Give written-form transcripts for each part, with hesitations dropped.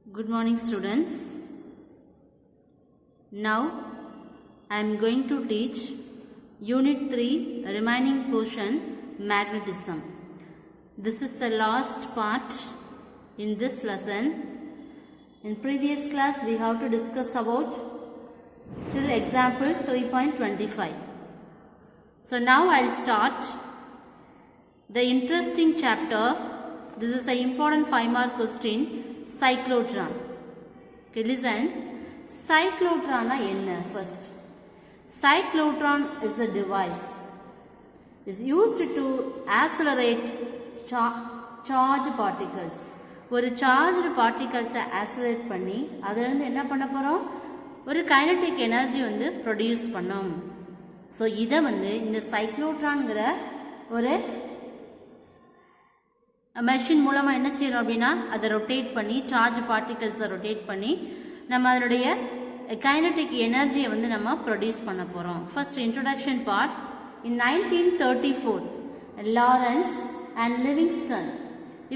Good morning students. Now I am going to teach Unit 3 remaining portion magnetism. This is the last part in this lesson. In previous class we have to discuss about till example 3.25. So now I will start the interesting chapter. This is the important 5-mark question. Cyclotron. Okay, listen. Cyclotron enna first. Cyclotron is a device. Is used to accelerate charged particles. ஒரு charged particles accelerate பண்ணி அதுல இருந்து என்ன பண்ண போறோம்? ஒரு kinetic energy வந்து produce பண்ணோம். So இத வந்து இந்த cyclotronங்கற ஒரு மெஷின் மூலமா என்ன செய்யறோம் அப்படின்னா அதை ரொட்டேட் பண்ணி சார்ஜ் பார்ட்டிகல்ஸை ரொட்டேட் பண்ணி நம்ம அதனுடைய கைனடிக் எனர்ஜியை வந்து நம்ம ப்ரொடியூஸ் பண்ண போறோம். First introduction part. In 1934 Lawrence and Livingston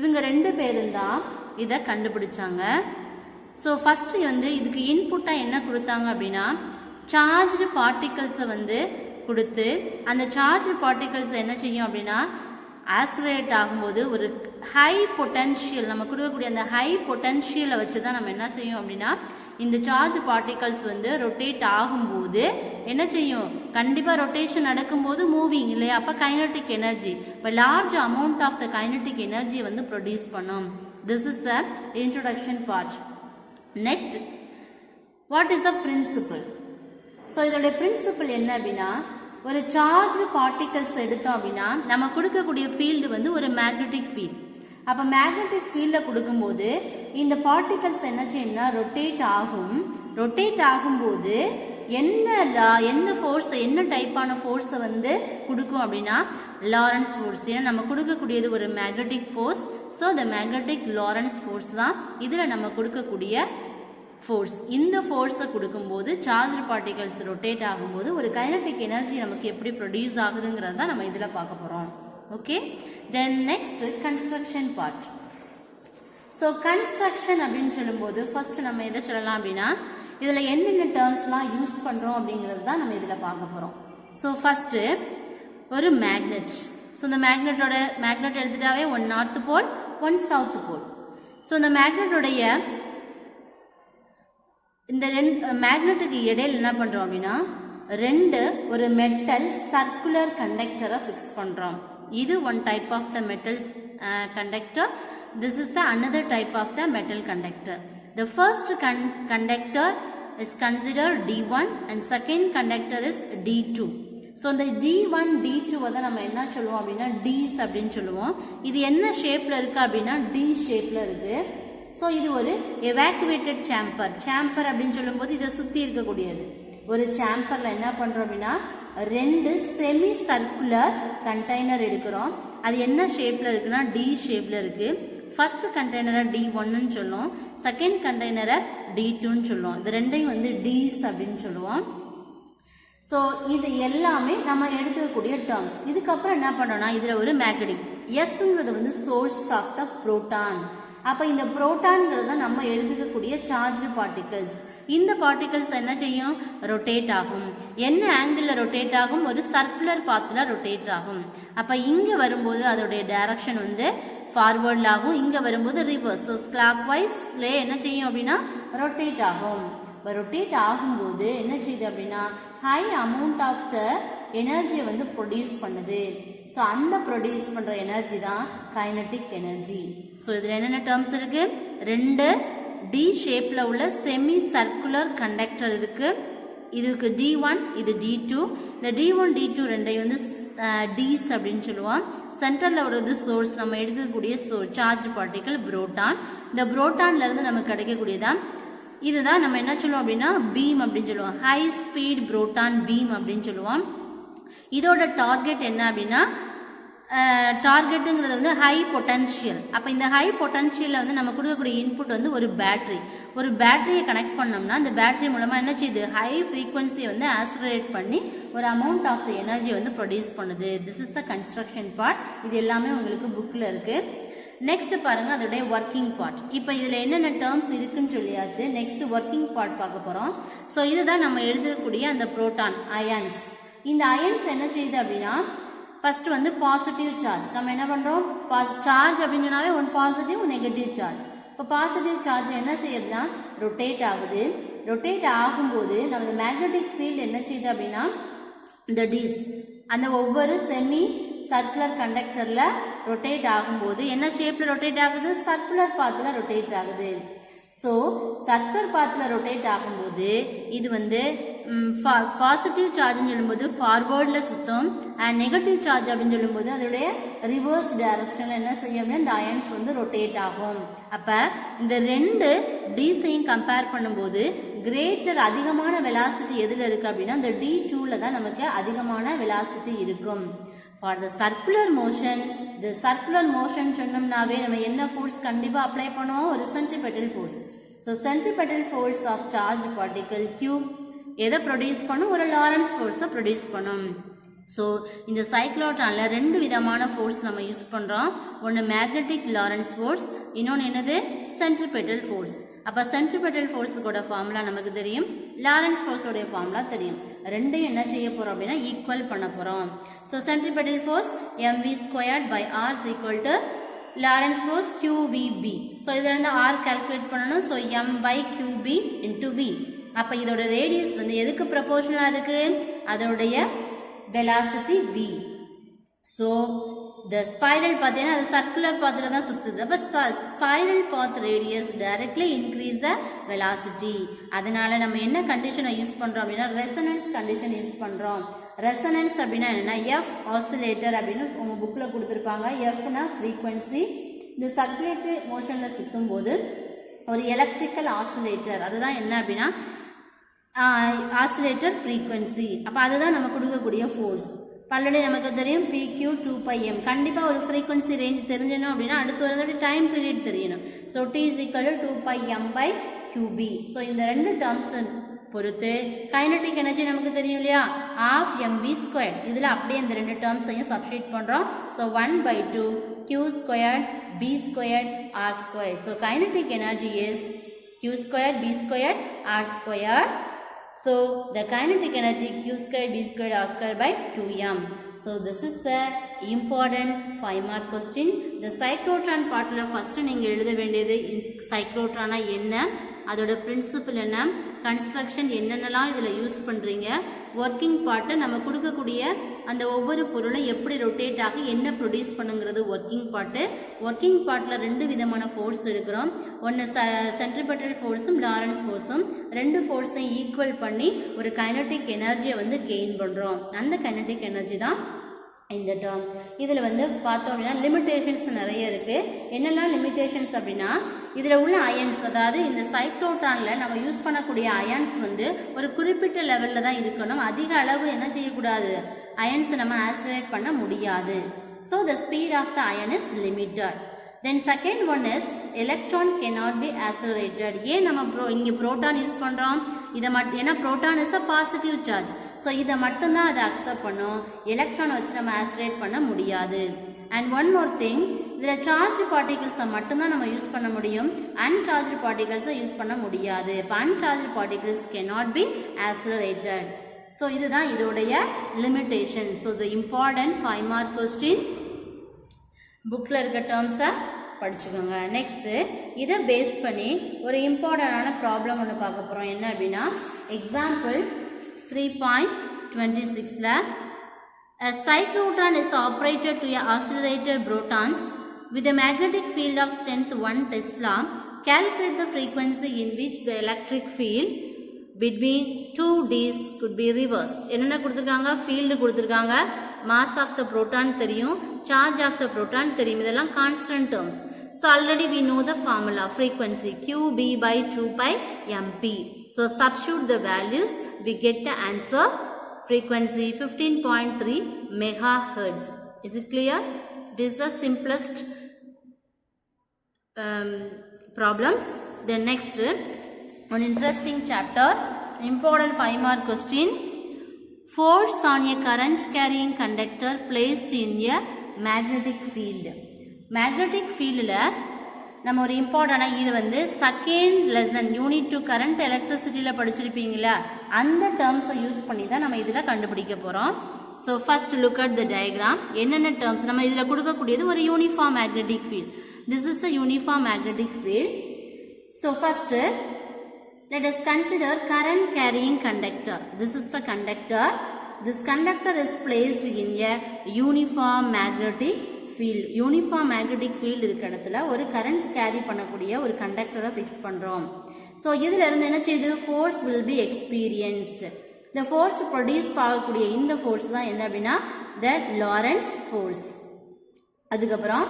இவங்க ரெண்டு பேரும் தான் இதை கண்டுபிடிச்சாங்க. ஸோ ஃபர்ஸ்ட் வந்து இதுக்கு இன்புட்டாக என்ன கொடுத்தாங்க அப்படின்னா சார்ஜ்டு பார்ட்டிகல்ஸை வந்து கொடுத்து அந்த சார்ஜ்டு பார்ட்டிகல்ஸ் என்ன செய்யும் அப்படின்னா ஆக்சிலரேட் ஆகும்போது ஒரு ஹை பொட்டன்ஷியல் நம்ம கொடுக்கக்கூடிய அந்த ஹை பொட்டன்ஷியலை வச்சு தான் நம்ம என்ன செய்யும் அப்படின்னா இந்த சார்ஜ் பார்ட்டிகல்ஸ் வந்து ரொட்டேட் ஆகும்போது என்ன செய்யும், கண்டிப்பாக ரொட்டேஷன் நடக்கும்போது மூவிங் இல்லையா, அப்போ கைனட்டிக் எனர்ஜி இப்போ large amount of the kinetic எனர்ஜியை வந்து ப்ரொடியூஸ் பண்ணும். This is the introduction part. Next, what is the principle? So இதோடைய பிரின்சிபல் என்ன அப்படின்னா ஒரு சார்ஜ் பார்ட்டிகல்ஸ் எடுத்தோம் அப்படின்னா நம்ம கொடுக்கக்கூடிய ஃபீல்டு வந்து ஒரு மேக்னெட்டிக் ஃபீல்ட். அப்போ மேக்னெட்டிக் ஃபீல்டில் கொடுக்கும்போது இந்த பார்ட்டிகல்ஸ் என்ன செய்யணும்னா ரொட்டேட் ஆகும். ரொட்டேட் ஆகும்போது எந்த ஃபோர்ஸ் என்ன டைப்பான ஃபோர்ஸை வந்து கொடுக்கும் அப்படின்னா லாரன்ஸ் ஃபோர்ஸ். ஏன்னா நம்ம கொடுக்கக்கூடியது ஒரு மேக்னெட்டிக் ஃபோர்ஸ். ஸோ இந்த மேக்னெட்டிக் லாரன்ஸ் ஃபோர்ஸ் தான் இதில் நம்ம கொடுக்கக்கூடிய ஃபோர்ஸ். இந்த ஃபோர்ஸை கொடுக்கும்போது சார்ஜ் பார்ட்டிகல்ஸ் ரொட்டேட் ஆகும்போது ஒரு கைனடிக் எனர்ஜி நமக்கு எப்படி ப்ரொடியூஸ் ஆகுதுங்கிறது தான் நம்ம இதில் பார்க்க போகிறோம். Okay, then next construction part. So construction அப்படின்னு சொல்லும்போது ஃபர்ஸ்ட் நம்ம எதை சொல்லலாம் அப்படின்னா இதில் என்னென்ன டேர்ம்ஸ்லாம் யூஸ் பண்ணுறோம் அப்படிங்கிறது தான் நம்ம இதில் பார்க்க போகிறோம். ஸோ ஃபர்ஸ்ட்டு ஒரு மேக்னெட். ஸோ இந்த மேக்னெட் எடுத்துட்டாவே one north pole one south pole. So இந்த மேக்னெட்டோடைய இந்த மேக்னெட்டுக்கு இடையில் என்ன பண்ணுறோம் அப்படின்னா ஒரு மெட்டல் சர்க்குலர் கண்டக்டரை ஃபிக்ஸ் பண்ணுறோம். இது one type of the metals conductor. This is the another type of the metal conductor. The first conductor is consider D1 and second conductor is D2. So இந்த D1 D2 தான் நம்ம என்ன சொல்லுவோம் அப்படின்னா Ds அப்படின்னு சொல்லுவோம். இது என்ன ஷேப்பில் இருக்குது அப்படின்னா D ஷேப்பில் இருக்குது. ஸோ இது ஒரு எவாக்குவேட்டட் சேம்பர் அப்படின்னு சொல்லும்போது இதை சுற்றி இருக்கக்கூடியது ஒரு சேம்பரில் என்ன பண்ணுறோம் அப்படின்னா ரெண்டு செமி சர்க்குலர் கண்டெய்னர் எடுக்கிறோம். அது என்ன ஷேப்பில் இருக்குன்னா D ஷேப்பில் இருக்குது. ஃபர்ஸ்ட் கண்டெய்னரை D1ன்னு சொல்லுவோம், செகண்ட் கண்டெய்னரை D2ன்னு சொல்லுவோம். இது ரெண்டையும் வந்து Ds அப்படின்னு சொல்லுவோம். ஸோ இது எல்லாமே நம்ம எடுத்துக்கக்கூடிய டேர்ம்ஸ். இதுக்கப்புறம் என்ன பண்ணுறோம்னா இதில் ஒரு மேக்னெட்டிக் எஸ்ங்கிறது வந்து சோர்ஸ் ஆஃப் த புரோட்டான். அப்போ இந்த புரோட்டான்ங்கிறது தான் நம்ம எடுத்துக்கக்கூடிய சார்ஜ் பார்ட்டிகல்ஸ். இந்த பார்ட்டிகல்ஸ் என்ன செய்யும், ரொட்டேட் ஆகும். என்ன ஆங்கிளில் ரொட்டேட் ஆகும், ஒரு சர்க்குலர் பாத்தில் ரொட்டேட் ஆகும். அப்போ இங்கே வரும்போது அதோடைய டைரக்ஷன் வந்து ஃபார்வர்டில் ஆகும், இங்கே வரும்போது ரிவர்ஸ். ஸோ கிளாக் வைஸ்லே என்ன செய்யும் அப்படின்னா ரொட்டேட் ஆகும். இப்போ ரொட்டேட் ஆகும்போது என்ன செய்யுது அப்படின்னா ஹை அமௌண்ட் ஆஃப் த எனர்ஜியை வந்து ப்ரொடியூஸ் பண்ணுது. ஸோ அந்த ப்ரொடியூஸ் பண்ணுற எனர்ஜி தான் கைனட்டிக் எனர்ஜி. ஸோ இதில் என்னென்ன டேர்ம்ஸ் இருக்கு, ரெண்டு D ஷேப்பில் உள்ள செமி சர்க்குலர் கண்டக்டர் இருக்கு. இதுக்கு D1, இது D2. இந்த D1 D2 ரெண்டையும் வந்து Ds அப்படின்னு சொல்லுவோம். சென்டரில் வருவது சோர்ஸ், நம்ம எடுக்கக்கூடிய சார்ஜ் பார்ட்டிகல் புரோட்டான். இந்த புரோட்டான்ல இருந்து நமக்கு கிடைக்கக்கூடியதான் இதுதான் நம்ம என்ன சொல்லுவோம் அப்படின்னா பீம் அப்படின்னு சொல்லுவோம். ஹை ஸ்பீட் புரோட்டான் பீம் அப்படின்னு சொல்லுவோம். இதோட டார்கெட் என்ன அப்படின்னா டார்கெட்டுங்கிறது வந்து ஹை பொட்டன்ஷியல். அப்போ இந்த ஹை பொட்டன்ஷியலில் வந்து நம்ம கொடுக்கக்கூடிய இன்புட் வந்து ஒரு பேட்டரியை கனெக்ட் பண்ணோம்னா அந்த பேட்டரி மூலமாக என்ன செய்யுது, ஹை ஃப்ரீக்வன்சியை வந்து ஆக்சிலரேட் பண்ணி ஒரு அமௌண்ட் ஆஃப் த எனர்ஜி வந்து ப்ரொடியூஸ் பண்ணுது. This is the construction part. இது எல்லாமே உங்களுக்கு புக்கில் இருக்குது. நெக்ஸ்ட் பாருங்க அதோடைய ஒர்க்கிங் பார்ட். இப்போ இதில் என்னென்ன டேர்ம்ஸ் இருக்குன்னு சொல்லியாச்சு. நெக்ஸ்ட் ஒர்க்கிங் பார்ட் பார்க்க போகிறோம். ஸோ இதுதான் நம்ம எழுதக்கூடிய அந்த புரோட்டான் அயன்ஸ். இந்த அயன்ஸ் என்ன செய்யுது அப்படின்னா ஃபர்ஸ்ட் வந்து பாசிட்டிவ் சார்ஜ். நம்ம என்ன பண்ணுறோம், சார்ஜ் அப்படின்னு சொன்னாவே ஒன் பாசிட்டிவ் நெகட்டிவ் சார்ஜ். இப்போ பாசிட்டிவ் சார்ஜ் என்ன செய்யுதுன்னா ரொட்டேட் ஆகுது. ரொட்டேட் ஆகும்போது நமது மேக்னெட்டிக் ஃபீல்டு என்ன செய்யுது அப்படின்னா இந்த டிஸ் அந்த ஒவ்வொரு செமி சர்க்குலர் கண்டக்டரில் ரொட்டேட் ஆகும்போது என்ன ஷேப்பில் ரொட்டேட் ஆகுது, சர்க்குலர் பாத்தில் ரொட்டேட் ஆகுது. ஸோ சர்க்குலர் பாத்தில் ரொட்டேட் ஆகும்போது இது வந்து பாசிட்டிவ் சார்ஜ்னு சொல்லும்போது ஃபார்வேர்டில் சுற்றும், அண்ட் நெகட்டிவ் சார்ஜ் அப்படின்னு சொல்லும்போது அதோடைய ரிவர்ஸ் டைரக்ஷனில் என்ன செய்யும் அப்படின்னா இந்த அயன்ஸ் வந்து ரொட்டேட் ஆகும். அப்போ இந்த ரெண்டு டீஸையும் கம்பேர் பண்ணும்போது கிரேட்டர் அதிகமான வெலாசிட்டி எதில் இருக்குது அப்படின்னா இந்த D2ல தான் நமக்கு அதிகமான வெலாசிட்டி இருக்கும். ஃபார் த சர்க்குலர் மோஷன், இந்த சர்க்குலர் மோஷன் சொன்னோம்னாவே நம்ம என்ன ஃபோர்ஸ் கண்டிப்பாக அப்ளை பண்ணுவோம், ஒரு centripetal force. So centripetal force of charge particle Q எதை ப்ரொடியூஸ் பண்ணும், ஒரு லாரன்ஸ் ஃபோர்ஸை ப்ரொடியூஸ் பண்ணும். ஸோ இந்த சைக்ளோட்ரானில் ரெண்டு விதமான ஃபோர்ஸ் நம்ம யூஸ் பண்ணுறோம். ஒன்று மேக்னெட்டிக் லாரன்ஸ் ஃபோர்ஸ், இன்னொன்று என்னது சென்ட்ரிபெட்டல் ஃபோர்ஸ். அப்போ சென்ட்ரிபெட்டல் ஃபோர்ஸுக்கோட ஃபார்முலா நமக்கு தெரியும், லாரன்ஸ் ஃபோர்ஸோடைய ஃபார்முலா தெரியும். ரெண்டையும் என்ன செய்ய போகிறோம் அப்படின்னா ஈக்குவல் பண்ண போகிறோம். So centripetal force mv²/r is equal to Lawrence force QVB. So இதில் இருந்து R கால்குலேட் பண்ணணும். So m/QB into V. அப்போ இதோட ரேடியஸ் வந்து எதுக்கு ப்ரொபோர்ஷனலாக இருக்குது, அதோடைய velocity V. So the spiral பார்த்தீங்கன்னா அது சர்க்குலர் பாத்தில் தான் சுற்றுது. அப்போ spiral path radius directly increase the velocity. அதனால நம்ம என்ன கண்டிஷனை யூஸ் பண்ணுறோம் அப்படின்னா ரெசனன்ஸ் கண்டிஷன் யூஸ் பண்ணுறோம். ரெசனன்ஸ் அப்படின்னா என்னென்னா எஃப் ஆசிலேட்டர் அப்படின்னு உங்கள் புக்கில் கொடுத்துருப்பாங்க. எஃப்னா ஃப்ரீக்வன்சி. இந்த சர்க்குலேட்டரி மோஷனில் சுற்றும் போது ஒரு எலக்ட்ரிக்கல் ஆசிலேட்டர், அதுதான் என்ன அப்படின்னா ஆசிலேட்டர் ஃப்ரீக்வன்சி. அப்போ அதுதான் நம்ம கொடுக்கக்கூடிய ஃபோர்ஸ். பல்லடி நமக்கு தெரியும் PQ 2πm. கண்டிப்பாக ஒரு ஃப்ரீக்வன்சி ரேஞ்ச் தெரிஞ்சணும் அப்படின்னா அடுத்து வரதோட டைம் பீரியட் தெரியணும். So T is equal to 2πm/QB. So இந்த ரெண்டு டேர்ம்ஸ் பொறுத்து கைனடிக் எனர்ஜி நமக்கு தெரியும் இல்லையா, ½ mv². இதில் அப்படியே இந்த ரெண்டு டேர்ம்ஸையும் சப்ஸ்டிட் பண்ணுறோம். So 1/2 Q² B² R². So kinetic energy is Q² B² R². So the kinetic energy Q² B² R² by 2m. So this is the important 5 mark question. The cyclotron partல first நீங்க எழுத வேண்டியது cyclotron என்ன, அதோட principal என்ன, construction என்னென்னலாம் இதில் use பண்ணுறீங்க, working பார்ட்டை நம்ம கொடுக்கக்கூடிய அந்த ஒவ்வொரு பொருளும் எப்படி ரொட்டேட் ஆகி என்ன ப்ரொடியூஸ் பண்ணுங்கிறது ஒர்க்கிங் பார்ட்டு. ஒர்க்கிங் பார்ட்டில் ரெண்டு விதமான ஃபோர்ஸ் எடுக்கிறோம். ஒன்று சென்ட்ரிபெட்டல் ஃபோர்ஸும் லாரன்ஸ் ஃபோர்ஸும். ரெண்டு ஃபோர்ஸையும் ஈக்குவல் பண்ணி ஒரு கைனடிக் எனர்ஜியை வந்து கெயின் பண்ணுறோம். அந்த கைனடிக் எனர்ஜி தான் இந்த டேர்ம். இதில் வந்து பார்த்தோம் அப்படின்னா லிமிட்டேஷன்ஸ் நிறைய இருக்குது. என்னெல்லாம் லிமிட்டேஷன்ஸ் அப்படின்னா இதில் உள்ள அயன்ஸ், அதாவது இந்த சைக்ளோட்ரானில் நம்ம யூஸ் பண்ணக்கூடிய அயன்ஸ் வந்து ஒரு குறிப்பிட்ட லெவலில் தான் இருக்கணும். அதிக அளவு என்ன செய்யக்கூடாது, அயன்ஸை நம்ம ஆக்சிலரேட் பண்ண முடியாது. So the speed of the ion is limited. Then second one is electron cannot be accelerated. ஏன் நம்ம இங்கே புரோட்டான் யூஸ் பண்ணுறோம், இதை ஏன்னா proton is a positive charge. So இதை மட்டும்தான் அதை அக்செப்ட் பண்ணும். எலக்ட்ரானை வச்சு நம்ம ஆக்சிலரேட் பண்ண முடியாது. அண்ட் ஒன் மோர் திங், இதில் சார்ஜ் பார்ட்டிகிள்ஸை மட்டும்தான் நம்ம யூஸ் பண்ண முடியும், அன்சார்ஜ் பார்ட்டிகிள்ஸை யூஸ் பண்ண முடியாது. இப்போ அன்சார்ஜ் particles cannot be accelerated. So இதுதான் இதோடைய limitation. So the important 5 mark question புக்கில் இருக்க டேர்ம்ஸை படிச்சுக்கோங்க. நெக்ஸ்ட்டு இதை பேஸ் பண்ணி ஒரு இம்பார்ட்டண்டான ப்ராப்ளம் ஒன்று பார்க்க போகிறோம். என்ன அப்படின்னா example 3.26ல் a cyclotron is operated to a accelerated protons with a magnetic field of strength 1 Tesla. Calculate the frequency in which the electric field between 2 Ds could be reversed. என்னென்ன கொடுத்துருக்காங்க, ஃபீல்டு கொடுத்துருக்காங்க, mass of the proton தெரியும், charge of the proton தெரியும். இதெல்லாம் constant terms. So already we know the formula, frequency QB/2πmp. So substitute the values, we get the answer, frequency 15.3 megahertz. Is it clear? This is the simplest problems. Then next, one interesting chapter, important 5 mark question. Force on a current carrying conductor placed in a magnetic field. Magnetic ஃபீல்டில் நம்ம ஒரு இம்பார்ட்டண்டாக இது வந்து second lesson unit 2 current எலக்ட்ரிசிட்டியில் படிச்சிருப்பீங்களா, அந்த டேர்ம்ஸை use பண்ணி தான் நம்ம இதில் கண்டுபிடிக்க போகிறோம். So first look at the diagram. என்னென்ன டேர்ம்ஸ் நம்ம இதில் கொடுக்கக்கூடியது ஒரு uniform magnetic field. This is the uniform magnetic field. So first let us consider current carrying conductor. This is the conductor. This conductor is placed in a uniform magnetic field. Uniform magnetic field இருக்க இடத்துல ஒரு current carry பண்ணக்கூடிய ஒரு conductor fix பண்றோம். So இதில் இருந்து என்ன செய்யுது, force will be experienced. The force produce ஆகக்கூடிய இந்த force தான் என்ன அப்படின்னா the Lorentz force. அதுக்கப்புறம்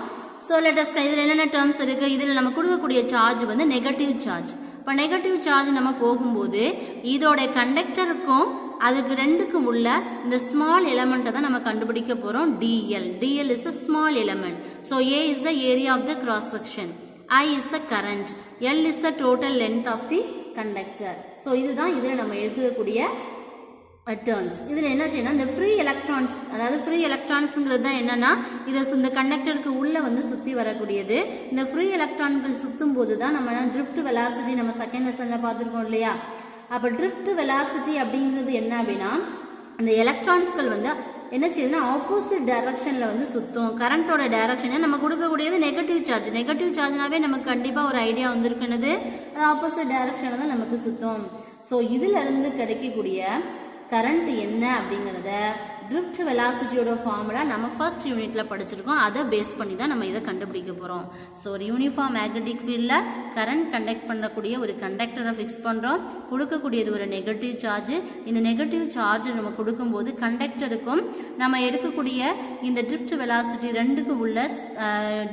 so let us இதில் என்னென்ன terms இருக்கு, இதில் நம்ம கொடுக்கக்கூடிய சார்ஜ் வந்து நெகட்டிவ் சார்ஜ். இப்போ நெகட்டிவ் சார்ஜ் நம்ம போகும்போது இதோட கண்டக்டருக்கும் அதுக்கு ரெண்டுக்கும் உள்ள இந்த ஸ்மால் எலமெண்ட்டை தான் நம்ம கண்டுபிடிக்க போகிறோம். DL. DL is a small element. So A is the area of the cross section, I is the current, L is the total length of the conductor. So இதுதான் இதில் நம்ம எழுதக்கூடிய டேர்ம்ஸ். இதில் என்ன செய்யணும், இந்த ஃப்ரீ எலக்ட்ரான்ஸ், அதாவது free எலக்ட்ரான்ஸுங்கிறது தான் என்னன்னா இதை இந்த கண்டக்டருக்கு உள்ளே வந்து சுற்றி வரக்கூடியது. இந்த ஃப்ரீ எலக்ட்ரான்கள் சுற்றும் போது தான் நம்ம ட்ரிஃப்ட் வெலாசிட்டி நம்ம செகண்ட் லெசனில் பார்த்துருக்கோம் இல்லையா. அப்போ ட்ரிஃப்ட் வெலாசிட்டி அப்படிங்கிறது என்ன அப்படின்னா அந்த எலக்ட்ரான்ஸ்கள் வந்து என்ன செய்யுதுன்னா ஆப்போசிட் டைரக்ஷனில் வந்து சுற்றும். கரண்ட்டோட டைரக்ஷனை நம்ம கொடுக்கக்கூடியது நெகட்டிவ் சார்ஜ். நெகட்டிவ் சார்ஜ்னாவே நமக்கு கண்டிப்பாக ஒரு ஐடியா வந்திருக்குன்னது அது ஆப்போசிட் டைரக்ஷனில் தான் நமக்கு சுற்றும். ஸோ இதில் இருந்து கிடைக்கக்கூடிய கரண்ட் என்ன அப்படிங்கிறத ட்ரிஃப்ட் வெலாசிட்டியோட ஃபார்முலா நம்ம ஃபர்ஸ்ட் யூனிட்ல படிச்சிருக்கோம். அதை பேஸ் பண்ணி தான் நம்ம இதை கண்டுபிடிக்க போகிறோம். ஸோ ஒரு யூனிஃபார்ம் மேக்னெட்டிக் ஃபீல்டில் கரண்ட் கண்டக்ட் பண்ணக்கூடிய ஒரு கண்டக்டரை ஃபிக்ஸ் பண்ணுறோம். கொடுக்கக்கூடியது ஒரு நெகட்டிவ் சார்ஜ். இந்த நெகட்டிவ் சார்ஜ் நம்ம கொடுக்கும்போது கண்டக்டருக்கும் நம்ம எடுக்கக்கூடிய இந்த ட்ரிஃப்ட் வெலாசிட்டி ரெண்டுக்கும் உள்ள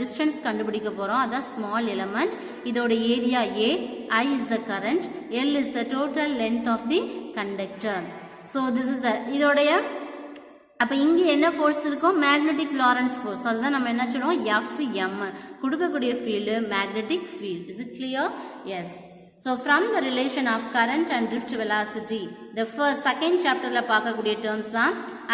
டிஸ்டன்ஸ் கண்டுபிடிக்க போகிறோம். அதான் ஸ்மால் எலமெண்ட். இதோட area A, I is the current, L is the total length of the conductor. So this is the இதோடைய அப்போ இங்கே என்ன ஃபோர்ஸ் இருக்கும், மேக்னெட்டிக் லாரன்ஸ் ஃபோர்ஸ். அதுதான் நம்ம என்ன சொல்லுவோம், எஃப்எம். கொடுக்கக்கூடிய field magnetic field. Is it clear? Yes. So from the relation of current and drift velocity the second சாப்டரில் பார்க்கக்கூடிய டேர்ம்ஸ் தான்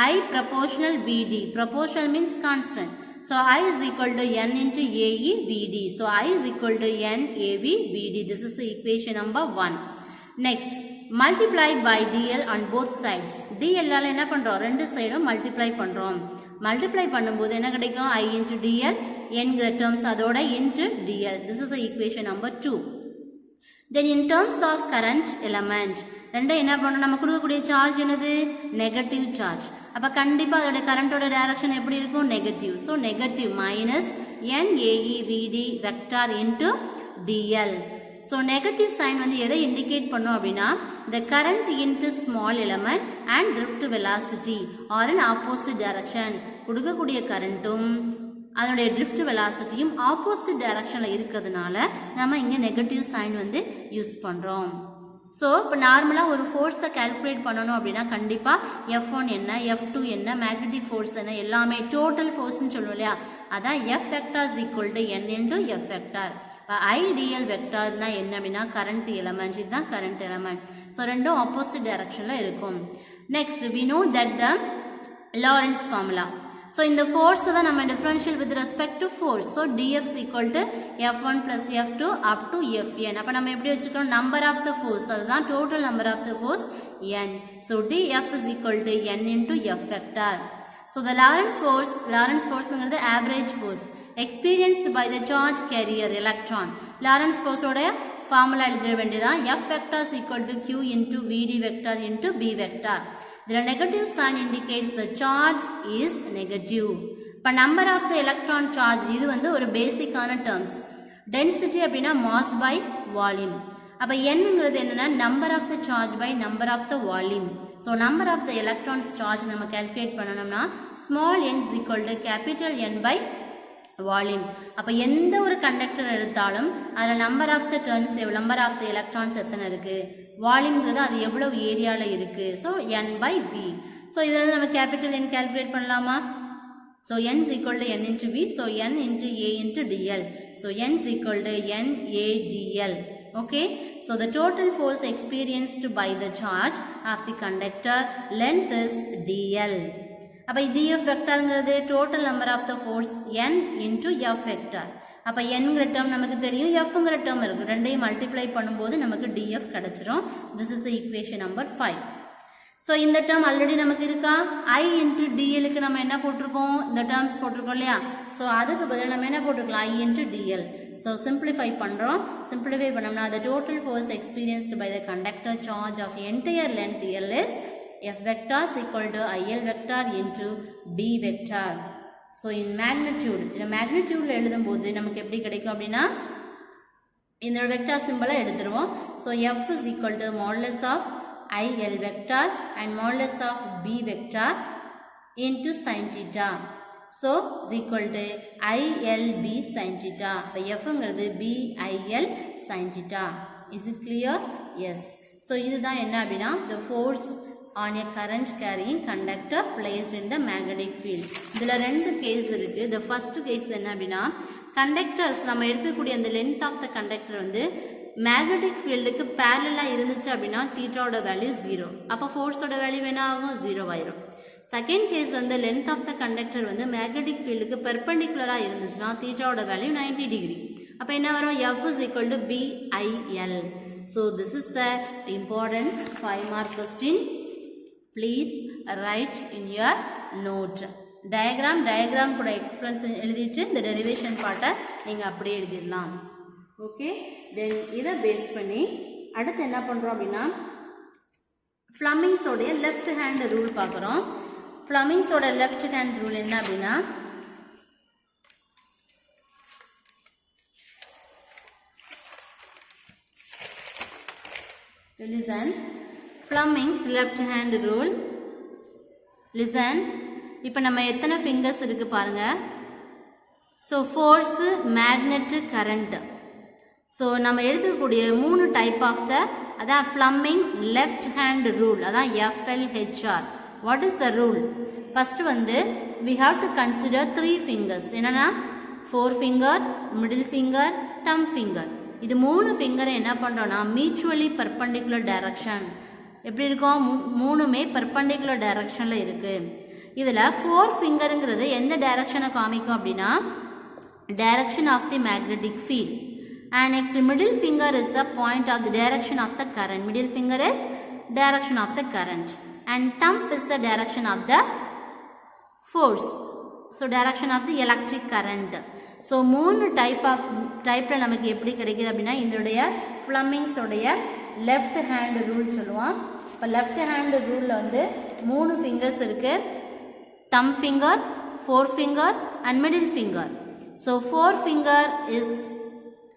ஐ ப்ரப்போர்ஷனல் பிடி. Proportional means constant. So I is equal to n into AE BD. So I is equal to n AV BD. This is the equation number 1. Next, multiply by DL on both sides. DL ஆல என்ன பண்றோம், ரெண்டு சைடும் multiply பண்றோம். Multiply பண்ணும்போது என்ன கிடைக்கும், I into DL, n terms அதோட into DL. This is the equation number 2. Then in terms of current element, ரெண்டே என்ன பண்ணுறோம், நம்ம கொடுக்கக்கூடிய சார்ஜ் என்னது, நெகட்டிவ் சார்ஜ். அப்போ கண்டிப்பாக அதோட கரண்டோட டைரக்ஷன் எப்படி இருக்கும், negative. So negative minus NAEVD vector into DL. So negative sign வந்து எதை இண்டிகேட் பண்ணும் அப்படின்னா the current into small element and drift velocity or in opposite direction. கொடுக்கக்கூடிய கரண்ட்டும் அதனுடைய ட்ரிஃப்ட் வெலாசிட்டியும் ஆப்போசிட் டைரக்ஷனில் இருக்கிறதுனால நம்ம இங்கே நெகட்டிவ் சைன் வந்து யூஸ் பண்ணுறோம். ஸோ இப்போ நார்மலாக ஒரு ஃபோர்ஸை கால்குலேட் பண்ணணும் அப்படின்னா கண்டிப்பாக F1 என்ன, F2 என்ன, மேக்னெட்டிக் ஃபோர்ஸ் என்ன, எல்லாமே டோட்டல் ஃபோர்ஸ்ன்னு சொல்லுவோம் இல்லையா. அதான் F vector is equal to n into F vector. இப்போ IDL வெக்டார்னா என்ன அப்படின்னா கரண்ட் எலமெண்ட். இதுதான் கரண்ட் எலமெண்ட். ஸோ ரெண்டும் ஆப்போசிட் டைரக்ஷனில் இருக்கும். Next we know that the Lorentz formula. So in the force தான் நம்ம differential with respect to force. So dF is equal to F1 plus F2 up to Fn. அப்போ நம்ம எப்படி வச்சுக்கணும், number of the force, அதுதான் total number of the force n. So dF is equal to n into F vector. So the Lorentz forceங்கிறது average force experienced by the charge carrier electron. Lorentz force ஓட formula எழுதிட வேண்டியதான். F vector is equal to Q into Vd vector into B vector. The negative sign indicates the charge is negative. இப்போ number of the electron charge இது வந்து ஒரு பேசிக்கான terms. Density அப்படின்னா mass by volume. அப்போ என்னங்கிறது என்னன்னா number of the charge by number of the volume. So number of the electrons charge நம்ம calculate பண்ணணும்னா small n is equal to capital N by volume. அப்போ எந்த ஒரு கண்டக்டர் எடுத்தாலும் அதில் number of the turns number of the electrons எத்தனை இருக்குது, வால்யூம்ங்கிறது அது எவ்வளவு ஏரியாவில் இருக்குது. So n by b. So இதில் நம்ம கேபிட்டல் n கால்குலேட் பண்ணலாமா. So n is equal to n into b. So n into a into dl. So n is equal to n a dl. Okay. So the total force experienced by the charge of the conductor length is dl. அப்போ df வெக்டார்ங்கிறது total number of the force n into f vector. அப்போ nங்கிற term நமக்கு தெரியும், fங்கிற term இருக்குது, ரெண்டையும் multiply பண்ணும்போது நமக்கு df கிடச்சிரும். This is the equation number 5. So இந்த டேர்ம் ஆல்ரெடி நமக்கு இருக்கா, I இன்ட்டு டிஎலுக்கு நம்ம என்ன போட்டிருக்கோம், இந்த டேர்ம்ஸ் போட்டிருக்கோம் இல்லையா. ஸோ அதுக்கு பதில் நம்ம என்ன போட்டிருக்கலாம், I into DL. So simplify பண்ணுறோம். சிம்பிளிஃபை பண்ணோம்னா the total force experienced by the conductor charge of entire length L is F vector is equal to IL vector into B vector. So in magnitude, இந்த மேக்னிடியூடில் எழுதும்போது நமக்கு எப்படி கிடைக்கும் அப்படின்னா இந்த vector சிம்பிளை எடுத்துருவோம். So F is equal to modulus of IL vector and modulus of B vector into sin theta. So is equal to ILB sin theta. இப்போ Fங்கிறது BIL sin theta. Is it clear? Yes. So இதுதான் என்ன அப்படின்னா the force on a current carrying conductor placed in the magnetic field. இதில் ரெண்டு case இருக்குது. the first case என்ன அப்படின்னா conductors நம்ம எடுத்துக்கூடிய அந்த லென்த் ஆஃப் த கண்டக்டர் வந்து மேக்னெட்டிக் ஃபீல்டுக்கு பேரலாக இருந்துச்சு அப்படின்னா தீட்டாவோட வேல்யூ 0. அப்போ ஃபோர்ஸோட வேல்யூ என்ன ஆகும், 0 ஆயிரும். செகண்ட் கேஸ் வந்து லென்த் ஆஃப் த கண்டக்டர் வந்து மேக்னெட்டிக் ஃபீல்டுக்கு பெர்பெண்டிகுலராக இருந்துச்சுன்னா தீட்டாவோட வேல்யூ 90 டிகிரி. அப்போ என்ன வரும், F is equal to BIL. So this is the important 5 mark question. Please write in your note. Diagram கூட எக்ஸ்பிளன்ஸ் எழுதிட்டு இந்த டெரிவேஷன் பார்ட்டை நீங்கள் அப்படியே எழுதிடலாம். ஓகே, தென் இதை பேஸ் பண்ணி அடுத்து என்ன பண்ணுறோம் அப்படின்னா ஃப்ளமிங்ஸோடைய லெஃப்ட் ஹேண்ட் ரூல் பார்க்குறோம். ஃப்ளமிங்ஸோட லெஃப்ட் ஹேண்ட் ரூல் என்ன அப்படின்னா listen, Fleming's left hand rule. Listen, இப்போ நம்ம எத்தனை ஃபிங்கர்ஸ் இருக்குது பாருங்கள். So force, magnet, current. So நம்ம எடுத்துக்கக்கூடிய 3 டைப் ஆஃப் த அதான் ஃப்ளமிங் லெஃப்ட் ஹேண்ட் ரூல், அதான் FLHR. What is the rule? First வந்து we have to consider 3 fingers. என்னென்னா 4 ஃபிங்கர், மிடில் ஃபிங்கர், தம் ஃபிங்கர். இது 3 ஃபிங்கரை என்ன பண்ணுறோன்னா மியூச்சுவலி பர்பண்டிகுலர் டைரக்ஷன். எப்படி இருக்கும், 3மே பர்பண்டிகுலர் டைரக்ஷனில் இருக்குது. இதில் 4 ஃபிங்கருங்கிறது எந்த டைரக்ஷனை காமிக்கும் அப்படின்னா direction of the magnetic field. And next middle finger is the point of the direction of the current. Middle finger is direction of the current. And thumb is the direction of the force. So direction of the electric current. So 3 டைப்ல நமக்கு எப்படி கிடைக்குது அப்படின்னா இதோடைய Fleming's உடைய left hand rule சொல்லுவோம். இப்போ left hand ரூலில் வந்து 3 ஃபிங்கர்ஸ் இருக்கு, thumb finger, 4 finger and middle finger. So 4 finger is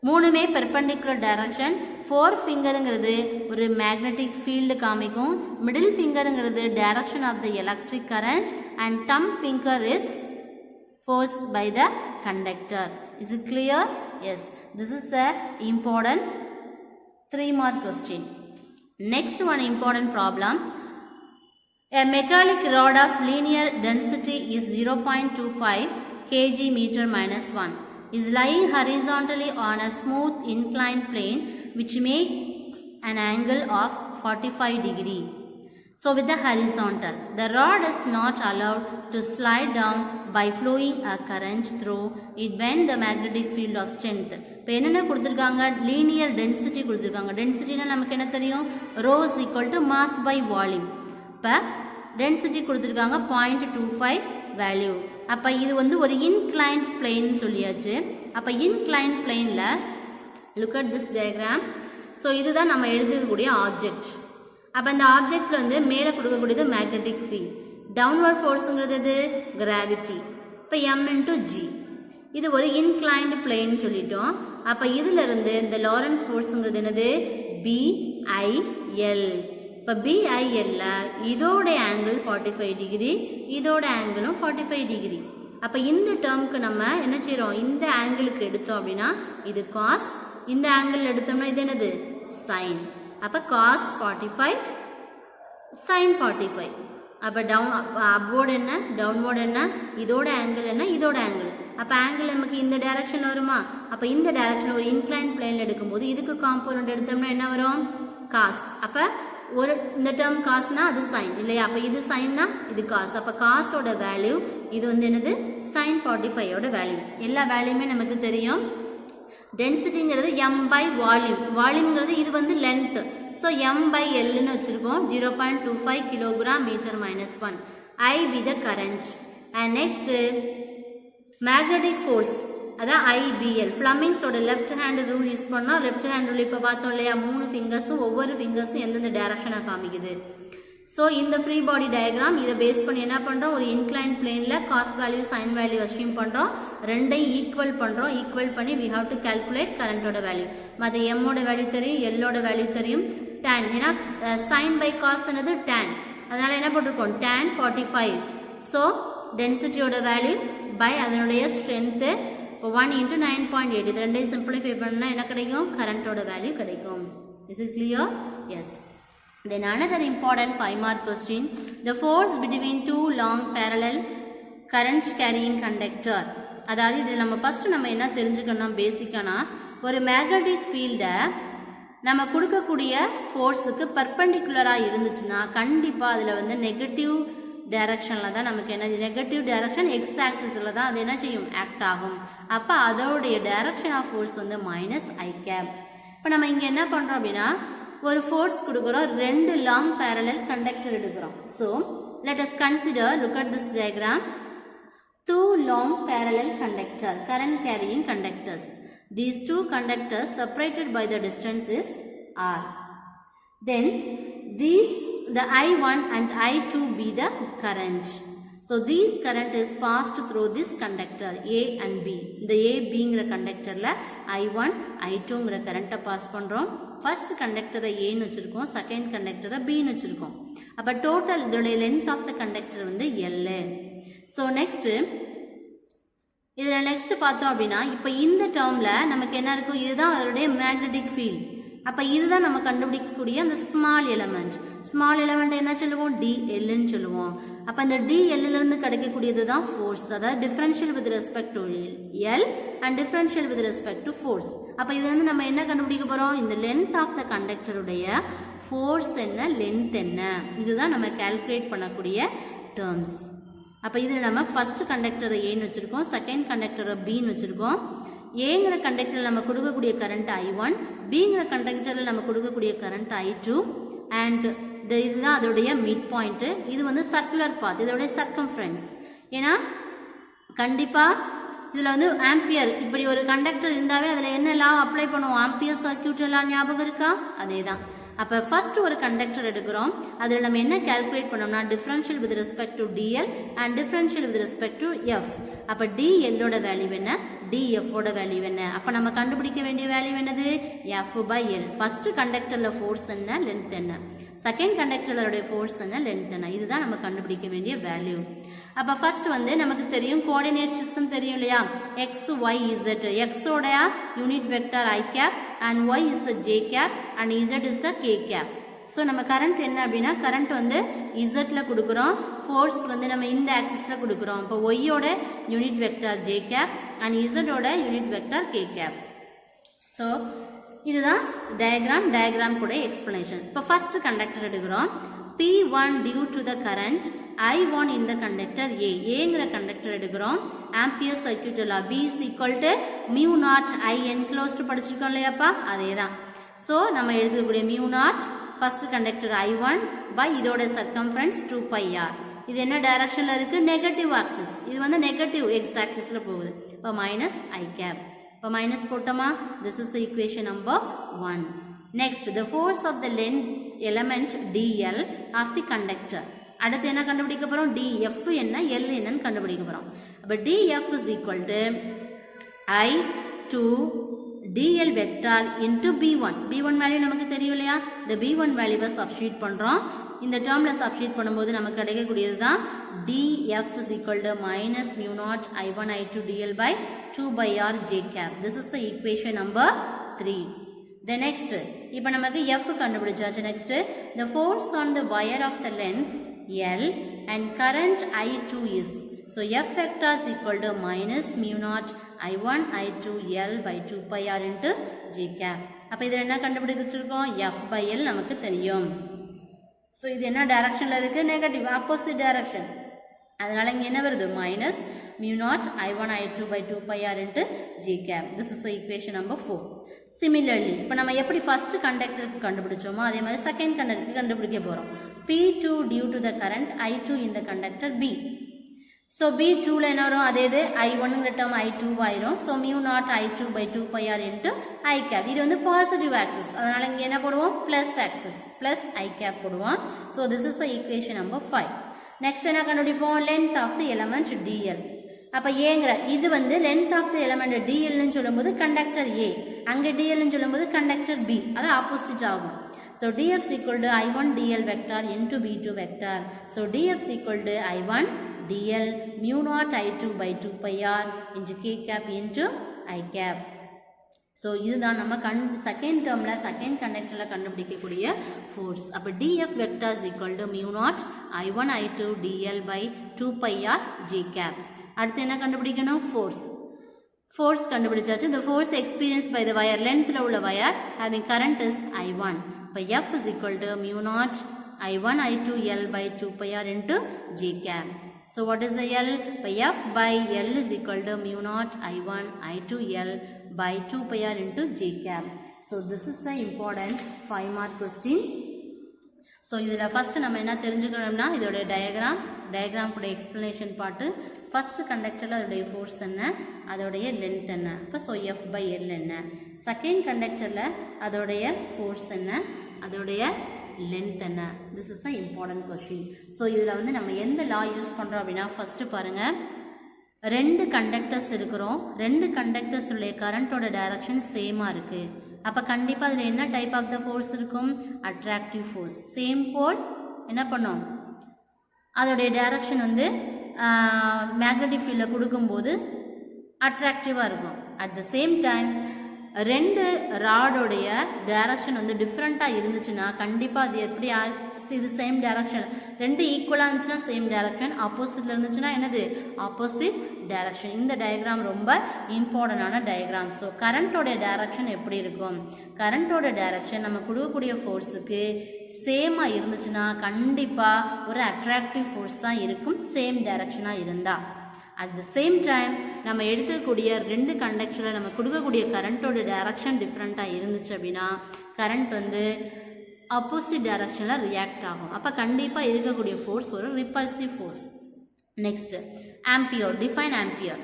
3மே பெர்பெண்டிகுலர் டைரக்ஷன். 4 ஃபிங்கருங்கிறது ஒரு மேக்னெட்டிக் ஃபீல்டு காமிக்கும், மிடில் ஃபிங்கருங்கிறது direction of the electric current and thumb finger is force by the conductor. Is it clear? Yes, this is the important 3 mark question. Next one important problem. A metallic rod of linear density is 0.25 kg meter minus 1 is lying horizontally on a smooth inclined plane which makes an angle of 45 degree. So with the horizontal, the rod is not allowed to slide down by flowing a current through it when the magnetic field of strength. இப்போ என்னென்ன கொடுத்துருக்காங்க, linear density கொடுத்துருக்காங்க. டென்சிட்டினா நமக்கு என்ன தெரியும், rho is equal to mass by volume. இப்போ density கொடுத்துருக்காங்க 0.25 value. அப்போ இது வந்து ஒரு இன்க்ளைன்ட் பிளேன் சொல்லியாச்சு. அப்போ இன்க்ளைன்ட் பிளேனில் look at this diagram. So இதுதான் நம்ம எழுதிக்கக்கூடிய ஆப்ஜெக்ட். அப்போ இந்த ஆப்ஜெக்டில் வந்து மேலே கொடுக்கக்கூடியது மேக்னெட்டிக் ஃபீல்ட், டவுன்வர்ட் ஃபோர்ஸுங்கிறது இது கிராவிட்டி. இப்போ M × G இது ஒரு இன்க்ளைன்டு பிளேன் சொல்லிட்டோம். அப்போ இதிலிருந்து இந்த லாரன்ஸ் ஃபோர்ஸுங்கிறது என்னது, BIL. இப்போ BIL இதோட ஆங்கிள் 45 டிகிரி, இதோட ஆங்கிளும் 45 டிகிரி. அப்போ இந்த டேர்முக்கு நம்ம என்ன செய்கிறோம், இந்த ஆங்கிளுக்கு எடுத்தோம் அப்படின்னா இது காஸ், இந்த ஆங்கிள் எடுத்தோம்னா இது என்னது சைன். அப்போ காஸ் 45 சைன் 45. அப்போ அப்வோர்டு என்ன, டவுன்வோர்டு என்ன, இதோட ஆங்கிள் என்ன, இதோட ஆங்கிள். அப்போ ஆங்கிள் நமக்கு இந்த டைரக்ஷனில் வருமா. அப்போ இந்த டைரக்ஷனில் ஒரு இன்க்ளைன் பிளேனில் எடுக்கும்போது இதுக்கு காம்போனண்ட் எடுத்தோம்னா என்ன வரும், காஸ். அப்போ ஒரு இந்த டேர்ம் காசுனா அது சைன் இல்லையா, அப்போ இது சைன்னா இது காசு, அப்போ காசோட வேல்யூ இது வந்து என்னது sin 45ஓட வேல்யூ. எல்லா வேல்யூமே நமக்கு தெரியும். டென்சிட்டிங்கிறது m by வால்யூம், வால்யூம்ங்கிறது இது வந்து லென்த், ஸோ m by Lன்னு வச்சுருக்கோம். 0.25 kilogram metre minus 1. I be the current. And next magnetic force, அதான் IBL. ஃப்ளமிங்ஸோட லெஃப்ட் ஹேண்ட் ரூல் யூஸ் பண்ணோம். லெஃப்ட் ஹேண்ட் ரூல் இப்போ பார்த்தோம் இல்லையா, 3 ஃபிங்கர்ஸும் ஒவ்வொரு ஃபிங்கர்ஸும் எந்தெந்த டைரக்ஷனாக காமிக்குது. ஸோ இந்த ஃப்ரீ பாடி டயக்ராம் இதை பேஸ் பண்ணி என்ன பண்ணுறோம், ஒரு இன்க்ளைன் பிளேனில் cos value sine value assume பண்ணுறோம், ரெண்டையும் ஈக்குவல் பண்ணுறோம். ஈக்குவல் பண்ணி we have to calculate கரண்டோட வேல்யூ. மற்ற எம்மோட வேல்யூ தெரியும், எல்லோட வேல்யூ தெரியும். tan, ஏன்னா சைன் பை காஸ் என்னது tan, அதனால் என்ன போட்டிருக்கோம் tan 45. ஸோ டென்சிட்டியோட வேல்யூ பை அதனுடைய ஸ்ட்ரென்த்து. இப்போ 1 × 9.8 இது ரெண்டையும் சிம்பிளிஃபை பண்ணால் என்ன கிடைக்கும், கரண்டோட வேல்யூ கிடைக்கும். Is it clear? Yes. Then another important 5 mark question, the force between two long parallel current carrying conductor. அதாவது இதில் நம்ம ஃபஸ்ட்டு நம்ம என்ன தெரிஞ்சுக்கணும் பேசிக்கானா, ஒரு மேக்னெட்டிக் ஃபீல்டை நம்ம கொடுக்கக்கூடிய ஃபோர்ஸுக்கு பர்பண்டிகுலராக இருந்துச்சுன்னா கண்டிப்பாக அதில் வந்து நெகட்டிவ் டைரக்ஷனில் தான் நமக்கு என்ன, நெகட்டிவ் டைரக்ஷன் எக்ஸ் ஆக்சிஸில் தான் அது என்ன செய்யும், ஆக்ட் ஆகும். அப்போ அதோடைய டைரக்ஷன் ஆஃப் ஃபோர்ஸ் வந்து -I cap. இப்போ நம்ம இங்கே என்ன பண்ணுறோம் அப்படின்னா, ஒரு ஃபோர்ஸ் கொடுக்குறோம், 2 லாங் parallel கண்டக்டர் எடுக்கிறோம். So let us consider, look at this diagram, 2 long parallel conductor, current carrying conductors. These 2 conductors separated by the distance is R. Then the I1 and I2 be the current. So this current is passed through this conductor A and B. இந்த A Bங்கிற கண்டக்டரில் I1 I2ங்கிற கரண்ட்டை pass பண்ணுறோம். First கண்டக்டரை ஏன்னு வச்சுருக்கோம், second கண்டக்டரை பின்னு வச்சுருக்கோம். அப்போ total இதோடைய லென்த் ஆஃப் த கண்டக்டர் வந்து L. ஸோ நெக்ஸ்ட்டு இதில் நெக்ஸ்ட் பார்த்தோம் அப்படின்னா, இப்போ இந்த டேர்மில் நமக்கு என்ன இருக்கும், இதுதான் அதோடைய மேக்னெட்டிக் ஃபீல்ட். அப்போ இதுதான் நம்ம கண்டுபிடிக்கக்கூடிய அந்த ஸ்மால் எலமெண்ட். ஸ்மால் எலமெண்ட் என்ன சொல்லுவோம், DLன்னு சொல்லுவோம். அப்போ இந்த DLலேருந்து கிடைக்கக்கூடியது தான் ஃபோர்ஸ், அதாவது differential with respect to L and differential with respect to force. அப்போ இது வந்து நம்ம என்ன கண்டுபிடிக்க போகிறோம், இந்த லென்த் ஆஃப் த கண்டக்டருடைய ஃபோர்ஸ் என்ன, லென்த் என்ன, இதுதான் நம்ம கால்குலேட் பண்ணக்கூடிய டேர்ம்ஸ். அப்போ இதில் நம்ம ஃபர்ஸ்ட் கண்டக்டரை ஏன்னு வச்சுருக்கோம், செகண்ட் கண்டக்டரை பின்னு வச்சுருக்கோம். ஏங்கிற கண்டக்டரில் நம்ம கொடுக்கக்கூடிய கரண்ட் I1, பிங்கிற கண்டக்டரில் நம்ம கொடுக்கக்கூடிய கரண்ட் I2 அண்ட் இதுதான் அதோடைய மிட் பாயிண்ட்டு. இது வந்து சர்க்குலர் பாத், இதோடைய சர்க்கம்ஃபரன்ஸ். ஏன்னா கண்டிப்பாக இதில் வந்து ஆம்பியர், இப்படி ஒரு கண்டக்டர் இருந்தாவே அதில் என்ன லா அப்ளை பண்ணுவோம், ஆம்பியர் சர்க்யூட் எல்லாம் ஞாபகம் இருக்கா, அதே தான். அப்போ ஃபர்ஸ்ட் ஒரு கண்டக்டர் எடுக்கிறோம், அதில் நம்ம என்ன கால்குலேட் பண்ணோம்னா differential with respect to DL and differential with respect to F. அப்போ DLோட வேல்யூ என்ன, DFோட வேல்யூ என்ன, அப்போ நம்ம கண்டுபிடிக்க வேண்டிய வேல்யூ என்னது, F/L. ஃபர்ஸ்ட் கண்டக்டரில் ஃபோர்ஸ் என்ன, லென்த் என்ன, செகண்ட் கண்டக்டரோடைய ஃபோர்ஸ் என்ன, லென்த் என்ன, இதுதான் நம்ம கண்டுபிடிக்க வேண்டிய வேல்யூ. அப்போ ஃபர்ஸ்ட் வந்து நமக்கு தெரியும் கோஆர்டினேட் சிஸ்டம் தெரியும் இல்லையா, X, Y, Z. Xோட unit vector I cap and Y is the J cap and Z is the K cap. So நம்ம கரண்ட் என்ன அப்படின்னா, கரண்ட் வந்து இசட்ல கொடுக்குறோம், ஃபோர்ஸ் வந்து நம்ம இந்த ஆக்சிஸில் கொடுக்குறோம். இப்போ ஒய்யோட unit vector J cap and இசட்டோட unit vector K cap. So இதுதான் டயக்ராம் கூட எக்ஸ்பிளனேஷன். இப்போ ஃபர்ஸ்ட் கண்டக்டர் எடுக்கிறோம், P1 due to the current I1 in the conductor A. ஏங்கிற கண்டக்டர் எடுக்கிறோம், ampere circuit law B is equal to μ0 I enclosed படிச்சிருக்கோம் இல்லையாப்பா, அதே தான். ஸோ நம்ம எழுதக்கூடிய μ0 ஃபர்ஸ்ட் கண்டக்டர் I1 பை இதோட சர்க்கம்ஃபரன்ஸ் 2πr. இது என்ன டைரக்ஷனில் இருக்குது, நெகட்டிவ் ஆக்சிஸ், இது வந்து நெகட்டிவ் எக்ஸ் ஆக்சிஸில் போகுது. இப்போ -I cap. இப்போ மைனஸ் போட்டோமா, this is the equation number 1. Next the force of the length element DL of the conductor. அடுத்து என்ன கண்டுபிடிக்க போகிறோம், DF என்ன, L என்னன்னு கண்டுபிடிக்க போகிறோம். அப்போ DF is equal to I2 DL vector into B1. B1 value நமக்கு தெரியும் இல்லையா, இந்த B1 வேல்யூவை சப்ஸ்டியூட் பண்ணுறோம். இந்த டேர்மில் சப்ஸ்டியூட் பண்ணும்போது நமக்கு கிடைக்கக்கூடியது தான் DF is equal to -μ0 I1 I2 DL by 2πr J cap. This is the equation number 3. The next, இப்போ நமக்கு F கண்டுபிடிச்சாச்சு. Next the force on the wire of the length L and current I2 is, so F vector is equal to -μ0 I1 I2 L by 2πr into J cap. அப்போ இதில் என்ன கண்டுபிடிச்சிருக்கோம், F by L நமக்கு தெரியும். So இது என்ன டைரக்ஷனில் இருக்குது? Negative, opposite direction. அதனால இங்கே என்ன வருது? Minus mu not I1 I2 by 2 pi r into G cap. This is the equation number 4. Similarly, இப்போ நம்ம எப்படி ஃபர்ஸ்ட் கண்டக்டருக்கு கண்டுபிடிச்சோமோ அதே மாதிரி செகண்ட் கண்டக்டருக்கு கண்டுபிடிக்க போகிறோம். P2 due to the current I2 in the conductor B. So B2ல என்ன வரும்? அதே இது I1ங்கிற டேர்ம் I2 ஆயிரும். So mu naught I2 by 2 pi r into I cap. இது வந்து பாசிட்டிவ் ஆக்சிஸ், அதனால இங்கே என்ன போடுவோம்? Plus axis, plus I cap போடுவோம். So this is the equation number 5. Next என்ன கண்டுபிடிப்போம்? Length of the element DL. அப்போ ஏங்கிற இது வந்து லென்த் ஆஃப் தி எலமெண்ட் DLன்னு சொல்லும்போது கண்டக்டர் A, அங்கே DLன்னு சொல்லும்போது கண்டக்டர் B, அது ஆப்போசிட் ஆகும். So DF is equal to I1 DL vector into B2 vector. So DF is equal to I1 DL mu naught I2 by 2 pi r into K cap into I cap. So இதுதான் நம்ம second டேர்மில் second கண்டக்டரில் கண்டுபிடிக்கக்கூடிய force. அப்போ DF vector is equal to mu naught I1 I2 DL by 2 pi r G cap. அடுத்து என்ன கண்டுபிடிக்கணும்? Force. Force கண்டுபிடிச்சாச்சு. இந்த force experience by the wire, லென்த்தில் உள்ள wire having current is I1. இப்போ F is equal to mu naught I1 I2 L by 2 pi r into G cap. So what is the L? By F by L is equal to mu naught I1 I2 L by 2 pi r into G cap. So this is the important 5 mark question. So இதில் first நம்ம என்ன தெரிஞ்சுக்கணும்னா இதோட diagram கூட explanation part, first கண்டக்டரில் அதோடைய force என்ன, அதோடைய length என்ன, இப்போ ஸோ F by L என்ன, செகண்ட் கண்டக்டரில் அதோடைய ஃபோர்ஸ் என்ன, அதோடைய லென்த் என்ன. This is the important question. So இதில் வந்து நம்ம எந்த லா யூஸ் பண்ணுறோம் அப்படின்னா, ஃபஸ்ட்டு பாருங்கள், ரெண்டு கண்டக்டர்ஸ் இருக்கிறோம், ரெண்டு கண்டக்டர்ஸ் உள்ள கரண்ட்டோட டைரக்ஷன் சேமாக இருக்குது. அப்போ கண்டிப்பாக அதில் என்ன டைப் ஆஃப் த ஃபோர்ஸ் இருக்கும்? Attractive force. சேம் போல் என்ன பண்ணோம்? அதோடைய டைரக்ஷன் வந்து மேக்னெட்டிக் ஃபீல்டில் கொடுக்கும்போது அட்ராக்டிவாக இருக்கும். அட் த சேம் டைம் ரெண்டு ராடோடைய டைரக்ஷன் வந்து டிஃப்ரெண்ட்டாக இருந்துச்சுன்னா கண்டிப்பாக அது எப்படி இது சேம் டைரக்ஷன், ரெண்டு ஈக்குவலாக இருந்துச்சுன்னா சேம் டைரக்ஷன், ஆப்போசிட்டில் இருந்துச்சுன்னா என்னது? Opposite direction. இந்த டயக்ராம் ரொம்ப இம்பார்ட்டண்டான டயக்ராம். ஸோ கரண்ட்டோடைய டைரக்ஷன் எப்படி இருக்கும்? கரண்ட்டோட டைரக்ஷன் நம்ம கொடுக்கக்கூடிய ஃபோர்ஸுக்கு சேமாக இருந்துச்சுன்னா கண்டிப்பாக ஒரு அட்ராக்டிவ் ஃபோர்ஸ் தான் இருக்கும், சேம் டைரக்ஷனாக இருந்தால். அட் த சேம் டைம் நம்ம எடுக்கக்கூடிய ரெண்டு கண்டக்டரில் நம்ம கொடுக்கக்கூடிய கரண்ட்டோட டைரக்ஷன் டிஃப்ரெண்ட்டாக இருந்துச்சு அப்படின்னா கரண்ட் வந்து ஆப்போசிட் டைரக்ஷனில் ரியாக்ட் ஆகும். அப்போ கண்டிப்பாக இருக்கக்கூடிய ஃபோர்ஸ் ஒரு repulsive force. Next ampere. Define ampere.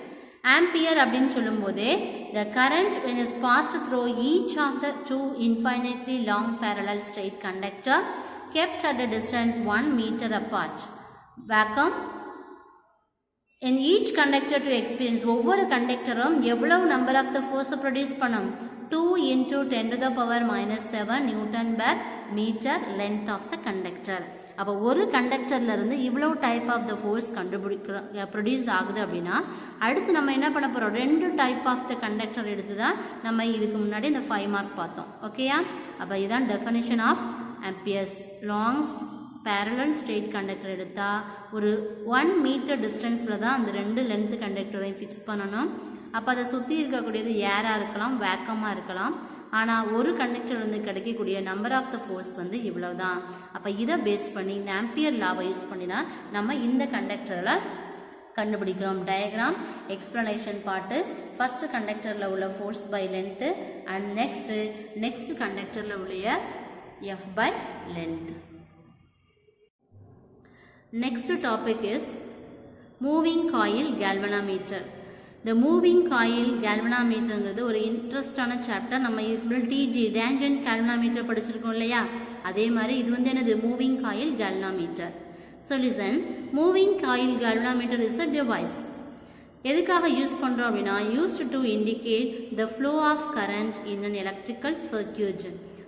Ampere அப்படின்னு சொல்லும்போதே the current when is passed through each of the two infinitely long parallel straight conductor kept at a distance 1 meter apart. Vacuum in each conductor to experience, ஒவ்வொரு கண்டக்டரும் எவ்வளவு number of த ஃபோர்ஸை produce பண்ணும்? 2 into 10 to the power minus 7 newton per metre length of the conductor. அப்போ ஒரு கண்டக்டர்லேருந்து இவ்வளோ type of the force produce ஆகுது அப்படின்னா அடுத்து நம்ம என்ன பண்ண போகிறோம்? ரெண்டு டைப் ஆஃப் த கண்டக்டர் எடுத்து தான் நம்ம இதுக்கு முன்னாடி இந்த 5 மார்க் பார்த்தோம். ஓகேயா? அப்போ இதுதான் definition of amperes. Longs parallel straight conductor எடுத்தால் ஒரு 1 மீட்டர் டிஸ்டன்ஸில் தான் அந்த ரெண்டு லென்த்து கண்டக்டரையும் ஃபிக்ஸ் பண்ணணும். அப்போ அதை சுற்றி இருக்கக்கூடியது ஏராக இருக்கலாம், வேக்கமாக இருக்கலாம். ஆனால் ஒரு கண்டக்டர் வந்து கிடைக்கக்கூடிய நம்பர் ஆஃப் த ஃபோர்ஸ் வந்து இவ்வளோ தான். அப்போ இதை பேஸ் பண்ணி இந்த ஆம்பியர் லாவை யூஸ் பண்ணி தான் நம்ம இந்த கண்டக்டரில் கண்டுபிடிக்கிறோம். டயக்ராம் எக்ஸ்பிளனேஷன் பார்ட்டு, ஃபர்ஸ்ட் கண்டக்டரில் உள்ள force by length and next கண்டக்டரில் உள்ள F by length. Next topic is moving coil galvanometer. The moving coil galvanometerங்கிறது ஒரு இன்ட்ரெஸ்டான சாப்டர். நம்ம இதுக்கு டிஜி டேஞ்சன்ட் galvanometer படிச்சிருக்கோம் இல்லையா? அதே மாதிரி இது வந்து என்னது? Moving coil galvanometer. So listen, moving coil galvanometer is a device. எதுக்காக யூஸ் பண்ணுறோம் அப்படின்னா used to indicate the flow of current in an electrical circuit.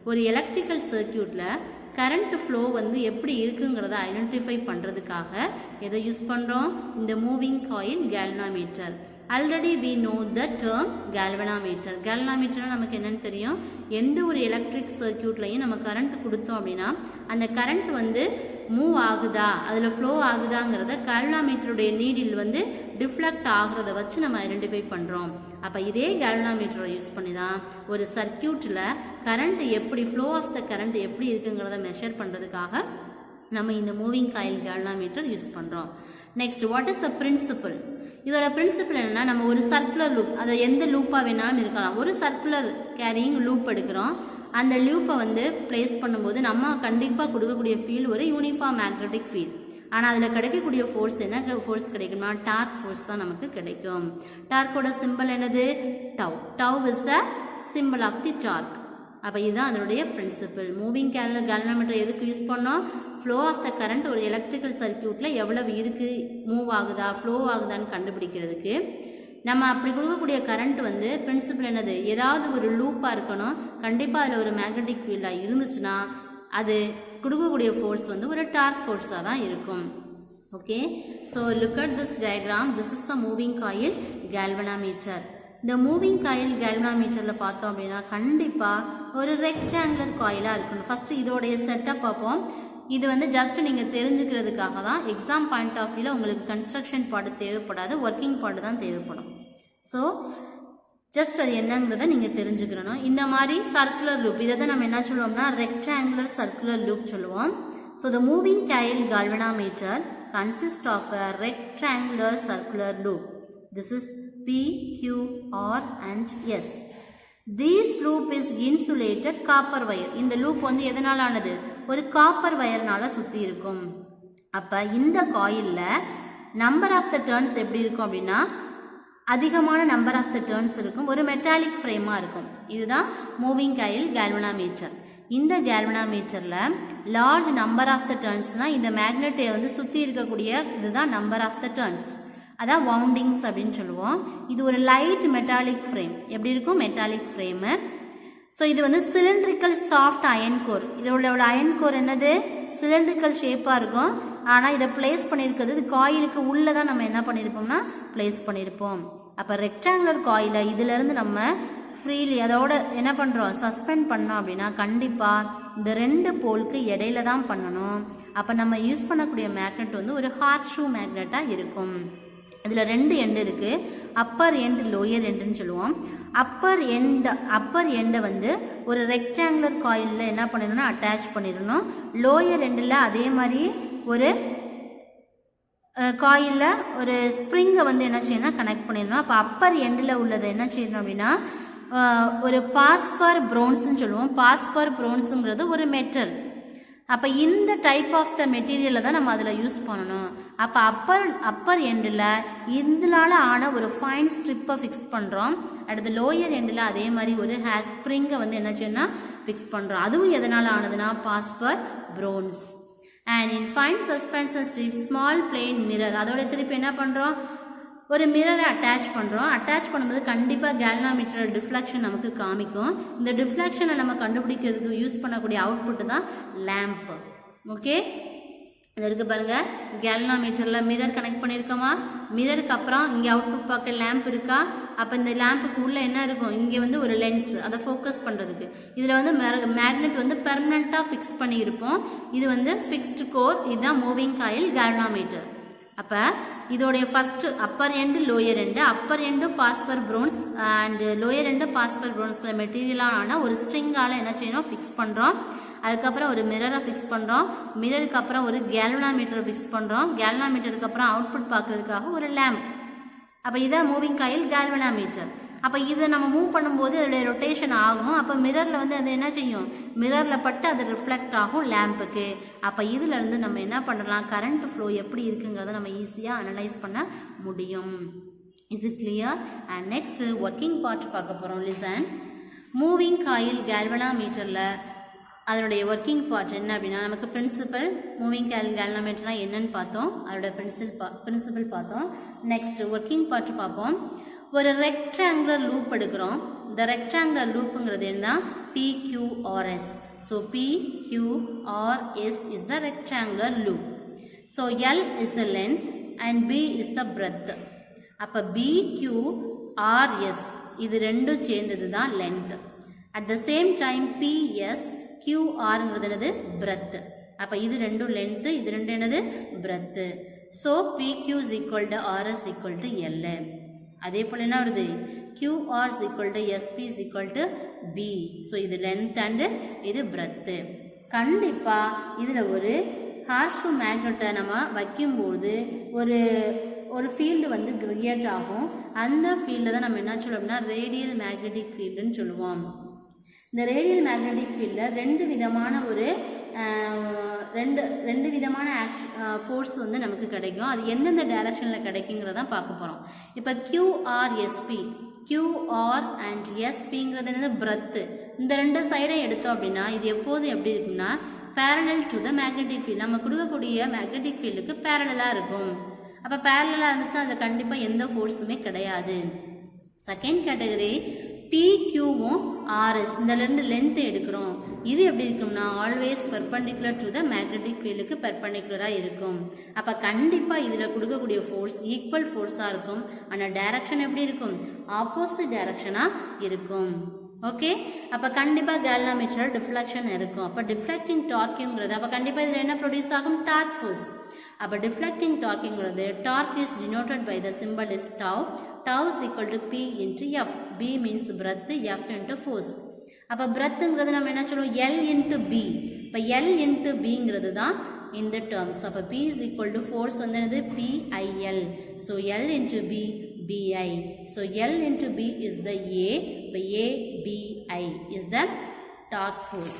ஒரு எலக்ட்ரிக்கல் சர்க்கியூட்டில் கரண்ட் ஃப்ளோ வந்து எப்படி இருக்குங்கிறத ஐடென்டிஃபை பண்ணுறதுக்காக எதை யூஸ் பண்ணுறோம்? இந்த moving coil galvanometer. Already we know the term galvanometer. galvanometerனா நமக்கு என்னென்னு தெரியும்? எந்த ஒரு எலக்ட்ரிக் சர்க்கியூட்லையும் நம்ம கரண்ட் கொடுத்தோம் அப்படின்னா அந்த கரண்ட் வந்து மூவ் ஆகுதா, அதில் ஃப்ளோ ஆகுதாங்கிறத galvanometerடைய நீடில் வந்து டிஃப்ளெக்ட் ஆகுறத வச்சு நம்ம ஐடென்டிஃபை பண்ணுறோம். அப்போ இதே galvanometer யூஸ் பண்ணி தான் ஒரு சர்க்கியூட்டில் கரண்ட் எப்படி ஃப்ளோ ஆஃப் த கரண்ட் எப்படி இருக்குங்கிறத மெஷர் பண்ணுறதுக்காக நம்ம இந்த மூவிங் காயில் கேல்வனாமீட்டர் யூஸ் பண்ணுறோம். Next what is the principle? இதோட பிரின்சிபல் என்னன்னா, நம்ம ஒரு சர்க்குலர் லூப், அதை எந்த லூப்பாக வேணாலும் இருக்கலாம், ஒரு சர்க்குலர் கேரியிங் லூப் எடுக்கிறோம். அந்த லூப்பை வந்து பிளேஸ் பண்ணும்போது நம்ம கண்டிப்பாக கொடுக்கக்கூடிய ஃபீல்டு ஒரு யூனிஃபார்ம் மேக்னெட்டிக் ஃபீல்ட். ஆனால் அதில் கிடைக்கக்கூடிய ஃபோர்ஸ் என்ன ஃபோர்ஸ் கிடைக்குமா? டார்க் ஃபோர்ஸ் தான் நமக்கு கிடைக்கும். டார்க்கோட சிம்பிள் என்னது? Tau. Tau is the symbol of the torque. அப்போ இதுதான் அதனுடைய பிரின்சிபல். மூவிங் கேல்வனாமீட்டர் எதுக்கு யூஸ் பண்ணோம்? ஃப்ளோ ஆஃப் த கரண்ட் ஒரு எலக்ட்ரிக்கல் சர்க்கியூட்டில் எவ்வளவு இருக்குது, மூவ் ஆகுதா, ஃப்ளோ ஆகுதான்னு கண்டுபிடிக்கிறதுக்கு. நம்ம அப்படி கொடுக்கக்கூடிய கரண்ட் வந்து பிரின்சிபல் என்னது? ஏதாவது ஒரு லூப்பாக இருக்கணும், கண்டிப்பாக அதில் ஒரு மேக்னெட்டிக் ஃபீல்டாக இருந்துச்சுன்னா அது கொடுக்கக்கூடிய ஃபோர்ஸ் வந்து ஒரு டார்க் ஃபோர்ஸாக தான் இருக்கும். Okay, so look at this diagram. This is the moving coil galvanometer. இந்த மூவிங் காயில் கேல்வனாமீட்டரில் பார்த்தோம் அப்படின்னா கண்டிப்பாக ஒரு ரெக்டாங்குலர் காயிலாக இருக்கணும். ஃபஸ்ட்டு இதோடைய செட்டப் பார்ப்போம். இது வந்து ஜஸ்ட் நீங்கள் தெரிஞ்சுக்கிறதுக்காக தான். எக்ஸாம் பாயிண்ட் ஆஃப் வியூவில் உங்களுக்கு கன்ஸ்ட்ரக்ஷன் பார்ட் தேவைப்படாது, ஒர்க்கிங் பார்ட் தான் தேவைப்படும். ஸோ ஜஸ்ட் அது என்னங்கிறத நீங்கள் தெரிஞ்சுக்கிறணும். இந்த மாதிரி சர்க்குலர் லூப், இதை தான் நம்ம என்ன சொல்லுவோம்னா ரெக்டாங்குலர் சர்க்குலர் லூப் சொல்லுவோம். So the moving coil galvanometer consist of a rectangular circular loop. This is P, Q, R and S. This loop is insulated copper wire. இந்த லூப் வந்து எதனால ஆனது? ஒரு காப்பர் வயர்னால சுற்றி இருக்கும். அப்போ இந்த காயிலில் நம்பர் ஆஃப் த டர்ன்ஸ் எப்படி இருக்கும் அப்படின்னா அதிகமான நம்பர் ஆஃப் த டர்ன்ஸ் இருக்கும், ஒரு மெட்டாலிக் ஃப்ரேமாக இருக்கும். இதுதான் மூவிங் காயில் கேல்வனாமீட்டர். இந்த கேல்வனாமீட்டரில் லார்ஜ் நம்பர் ஆஃப் த டர்ன்ஸ்னால் இந்த மேக்னெட்டை வந்து சுற்றி இருக்கக்கூடிய இதுதான் நம்பர் ஆஃப் த டர்ன்ஸ், அதான் வவுண்டிங்ஸ் அப்படின்னு சொல்லுவோம். இது ஒரு லைட் மெட்டாலிக் ஃப்ரேம். எப்படி இருக்கும்? Metallic frame. ஸோ இது வந்து சிலிண்ட்ரிக்கல் சாஃப்ட் அயன் கோர். இதோட அயன் கோர் என்னது? சிலிண்ட்ரிக்கல் ஷேப்பாக இருக்கும். ஆனால் இதை பிளேஸ் பண்ணியிருக்கிறது இது காயிலுக்கு உள்ளே தான் நம்ம என்ன பண்ணியிருப்போம்னா பிளேஸ் பண்ணியிருப்போம். அப்போ ரெக்டாங்குலர் காயிலை இதிலேருந்து நம்ம ஃப்ரீலி அதோட என்ன பண்ணுறோம்? சஸ்பெண்ட் பண்ணோம் அப்படின்னா கண்டிப்பாக இந்த ரெண்டு போலுக்கு இடையில தான் பண்ணணும். அப்போ நம்ம யூஸ் பண்ணக்கூடிய மேக்னெட் வந்து ஒரு ஹார்ஸ் ஷூ மேக்னெட்டாக இருக்கும். இதில் ரெண்டு எண்டு இருக்குது, அப்பர் எண்ட் லோயர் எண்டுன்னு சொல்லுவோம். அப்பர் எண்டை வந்து ஒரு ரெக்டாங்குலர் காயிலில் என்ன பண்ணிடணும்னா அட்டாச் பண்ணிடணும். லோயர் எண்டில் அதே மாதிரி ஒரு காயிலில் ஒரு ஸ்ப்ரிங்கை வந்து என்ன செய்யணும்? கனெக்ட் பண்ணிடணும். அப்போ அப்பர் எண்டில் உள்ளதை என்ன செய்யணும் அப்படின்னா ஒரு பாஸ்பர் ப்ரோன்ஸ்ன்னு சொல்லுவோம். பாஸ்பர் ப்ரோன்ஸுங்கிறது ஒரு மெட்டல். அப்போ இந்த டைப் ஆஃப் த மெட்டீரியலை தான் நம்ம அதில் யூஸ் பண்ணணும். அப்போ அப்பர் எண்டில் இதனால ஆன ஒரு ஃபைன் ஸ்ட்ரிப்பை ஃபிக்ஸ் பண்ணுறோம். அடுத்து லோயர் எண்டில் அதே மாதிரி ஒரு ஹேர் ஸ்ப்ரிங்கை வந்து என்ன செய்யணும்னா ஃபிக்ஸ் பண்ணுறோம். அதுவும் எதனால் ஆனதுன்னா phosphor bronze. And in fine suspension strip small plane mirror, அதோட திருப்பி என்ன பண்ணுறோம்? ஒரு மிரரை அட்டாச் பண்ணுறோம். அட்டாச் பண்ணும்போது கண்டிப்பாக கேல்வனாமீட்டரோட டிஃப்ளெக்ஷன் நமக்கு காமிக்கும். இந்த டிஃப்ளெக்ஷனை நம்ம கண்டுபிடிக்கிறதுக்கு யூஸ் பண்ணக்கூடிய அவுட்புட்டு தான் லேம்ப். ஓகே, இது இருக்கு பாருங்க. கேல்வனாமீட்டரில் மிரர் கனெக்ட் பண்ணியிருக்கோமா? மிரருக்கு அப்புறம் இங்கே அவுட்புட் பார்க்க லேம்ப் இருக்கா? அப்போ இந்த லேம்புக்கு உள்ளே என்ன இருக்கும்? இங்கே வந்து ஒரு லென்ஸ், அதை ஃபோக்கஸ் பண்ணுறதுக்கு. இதில் வந்து மேக்னெட் வந்து பெர்மனண்ட்டாக ஃபிக்ஸ் பண்ணியிருப்போம். இது வந்து ஃபிக்ஸ்டு கோர். இதுதான் மூவிங் காயில் கேல்வனாமீட்டர். அப்போ இதோடைய first upper end lower end, upper end phosphor bronze and lower end phosphor ப்ரோன்ஸ்கிற மெட்டீரியலான ஒரு ஸ்ட்ரிங்கால் என்ன செய்யணும்? ஃபிக்ஸ் பண்ணுறோம். அதுக்கப்புறம் ஒரு மிரரை ஃபிக்ஸ் பண்ணுறோம். மிரருக்கு அப்புறம் ஒரு கேல்வனாமீட்டரை ஃபிக்ஸ் பண்ணுறோம். கேல்வனாமீட்டருக்கு அப்புறம் அவுட்புட் பார்க்கறதுக்காக ஒரு லேம்ப். அப்போ இதான் மூவிங் காயில் கேல்வனாமீட்டர். அப்போ இதை நம்ம மூவ் பண்ணும்போது அதோடைய ரொட்டேஷன் ஆகும். அப்போ மிரரில் வந்து அது என்ன செய்யும்? மிரரில் பட்டு அது ரிஃப்ளெக்ட் ஆகும் லேம்புக்கு. அப்போ இதிலேருந்து நம்ம என்ன பண்ணலாம்? கரண்ட் ஃப்ளோ எப்படி இருக்குங்கிறத நம்ம ஈஸியாக அனலைஸ் பண்ண முடியும். Is it clear? And next working part பார்க்க போகிறோம். லிசன். மூவிங் காயில் கேல்வனாமீட்டரில் அதனுடைய ஒர்க்கிங் பார்ட் என்ன அப்படின்னா நமக்கு பிரின்சிபல் மூவிங் காயில் கேல்வனாமீட்டர்னால் என்னன்னு பார்த்தோம். அதோட பிரின்சிபல் பார்த்தோம். நெக்ஸ்ட் ஒர்க்கிங் பார்ட் பார்ப்போம். ஒரு ரெக்டாங்குலர் லூப் எடுக்கிறோம். இந்த ரெக்டாங்குலர் லூப்புங்கிறது என்ன? PQRS. So PQRS is the rectangular loop. So L is the length and B is the breadth. அப்போ BQRS இது ரெண்டும் சேர்ந்தது தான் length. At the same time PSQRங்கிறது என்னது? breadth. அப்போ இது ரெண்டும் லென்த்து, இது ரெண்டும் என்னது? breadth. So PQ is equal to RS equal to L. அதே போல் என்ன வருது? QR is equal to SP is equal to B. So இது லென்த் அண்டு இது பிரெத்து. கண்டிப்பாக இதில் ஒரு ஹார்ஷ் மேக்னெட்டை நம்ம வைக்கும்போது ஒரு ஃபீல்டு வந்து கிரியேட் ஆகும். அந்த ஃபீல்டை தான் நம்ம என்ன சொல்லுவோம் அப்படின்னா ரேடியல் மேக்னெட்டிக் ஃபீல்டுன்னு சொல்லுவோம். இந்த ரேடியல் மேக்னெட்டிக் ஃபீல்டில் ரெண்டு விதமான ஃபோர்ஸ் வந்து நமக்கு கிடைக்கும். அது எந்தெந்த டைரக்ஷனில் கிடைக்குங்கிறதான் பார்க்க போகிறோம். இப்போ QR அண்ட் எஸ்பிங்கிறது என்னது பிரத்து. இந்த ரெண்டு சைடை எடுத்தோம் அப்படின்னா இது எப்போதும் எப்படி இருக்குன்னா parallel to the magnetic field, நம்ம கொடுக்கக்கூடிய மேக்னெட்டிக் ஃபீல்டுக்கு பேரலாக இருக்கும். அப்போ பேரலாக இருந்துச்சுன்னா அது கண்டிப்பாக எந்த ஃபோர்ஸுமே கிடையாது. செகண்ட் கேட்டகரி PQவும் RS, இந்த ரெண்டு லென்த்து எடுக்கிறோம். இது எப்படி இருக்கும்னா always perpendicular to the magnetic ஃபீல்டுக்கு பெர்பெண்டிகுலராக இருக்கும். அப்போ கண்டிப்பாக இதில் கொடுக்கக்கூடிய ஃபோர்ஸ் ஈக்குவல் ஃபோர்ஸாக இருக்கும். ஆனால் டைரக்ஷன் எப்படி இருக்கும்? ஆப்போசிட் டைரக்ஷனாக இருக்கும். ஓகே, அப்போ கண்டிப்பாக கேல்வனோமீட்டர் டிஃப்ளெக்ஷன் இருக்கும். அப்போ டிஃப்ளெக்டிங் டார்க்குங்கிறது அப்போ கண்டிப்பாக இதில் என்ன ப்ரொடியூஸ் ஆகும்? Torque force. அப்போ டிஃப்ளெக்டிங் டார்க்குங்கிறது torque is denoted by the symbol is tau. Tau is equal to P into F. B means breadth, F into force. அப்போ பிரெத்துங்கிறது நம்ம என்ன சொல்லுவோம்? L into B. இப்போ L இன்ட்டு Bங்கிறது தான் இந்த டேர்ம்ஸ். அப்போ P is equal to force வந்து என்னது? PIL. So L into B, BI. So L into B is the A, by ABI is the torque force.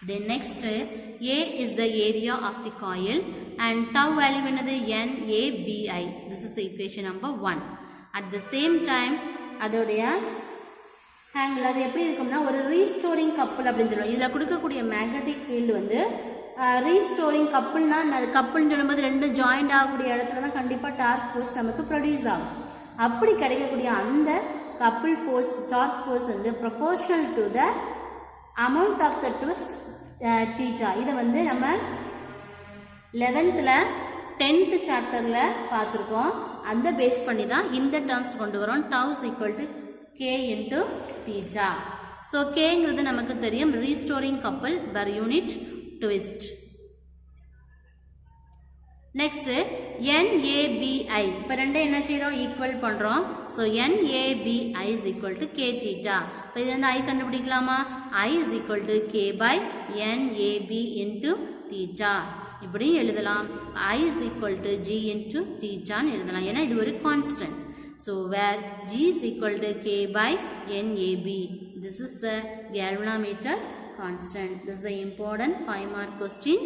Then next A is the area of the coil and tau value என்னது? NABI. This is the equation number 1. At the same time அதோடைய angle அது எப்படி இருக்கும்னா ஒரு restoring கப்பல் அப்படின்னு சொல்லுவோம். இதில் கொடுக்கக்கூடிய மேக்னெட்டிக் ஃபீல்டு வந்து ரீஸ்டோரிங் கப்புள்னா அது கப்புள்னு சொல்லும்போது ரெண்டு ஜாயிண்ட் ஆகக்கூடிய இடத்துல தான் கண்டிப்பாக டார்க் ஃபோர்ஸ் நமக்கு ப்ரொடியூஸ் ஆகும். அப்படி கிடைக்கக்கூடிய அந்த கப்புள் ஃபோர்ஸ் டார்க் ஃபோர்ஸ் வந்து proportional to the amount of the twist theta. இதை வந்து நம்ம 11th 10th சாப்டரில் பார்த்துருக்கோம். அந்த பேஸ் பண்ணி தான் இந்த டேர்ம்ஸ் கொண்டு வரோம். Tau is equal to K into theta. So கேங்கிறது நமக்கு தெரியும் restoring couple per unit twist. Next NABI. இப்போ ரெண்டே என்ன செய்கிறோம்? ஈக்குவல் பண்ணுறோம். So NABI is equal to K theta. இப்போ இது வந்து I கண்டுபிடிக்கலாமா? I is equal to K by NAB into theta. இப்படியும் எழுதலாம். I is equal to G into தீட்டான்னு எழுதலாம். ஏன்னா இது ஒரு constant. So where G is equal to K by NAB. This is the galvanometer constant. This is the important 5 mark question.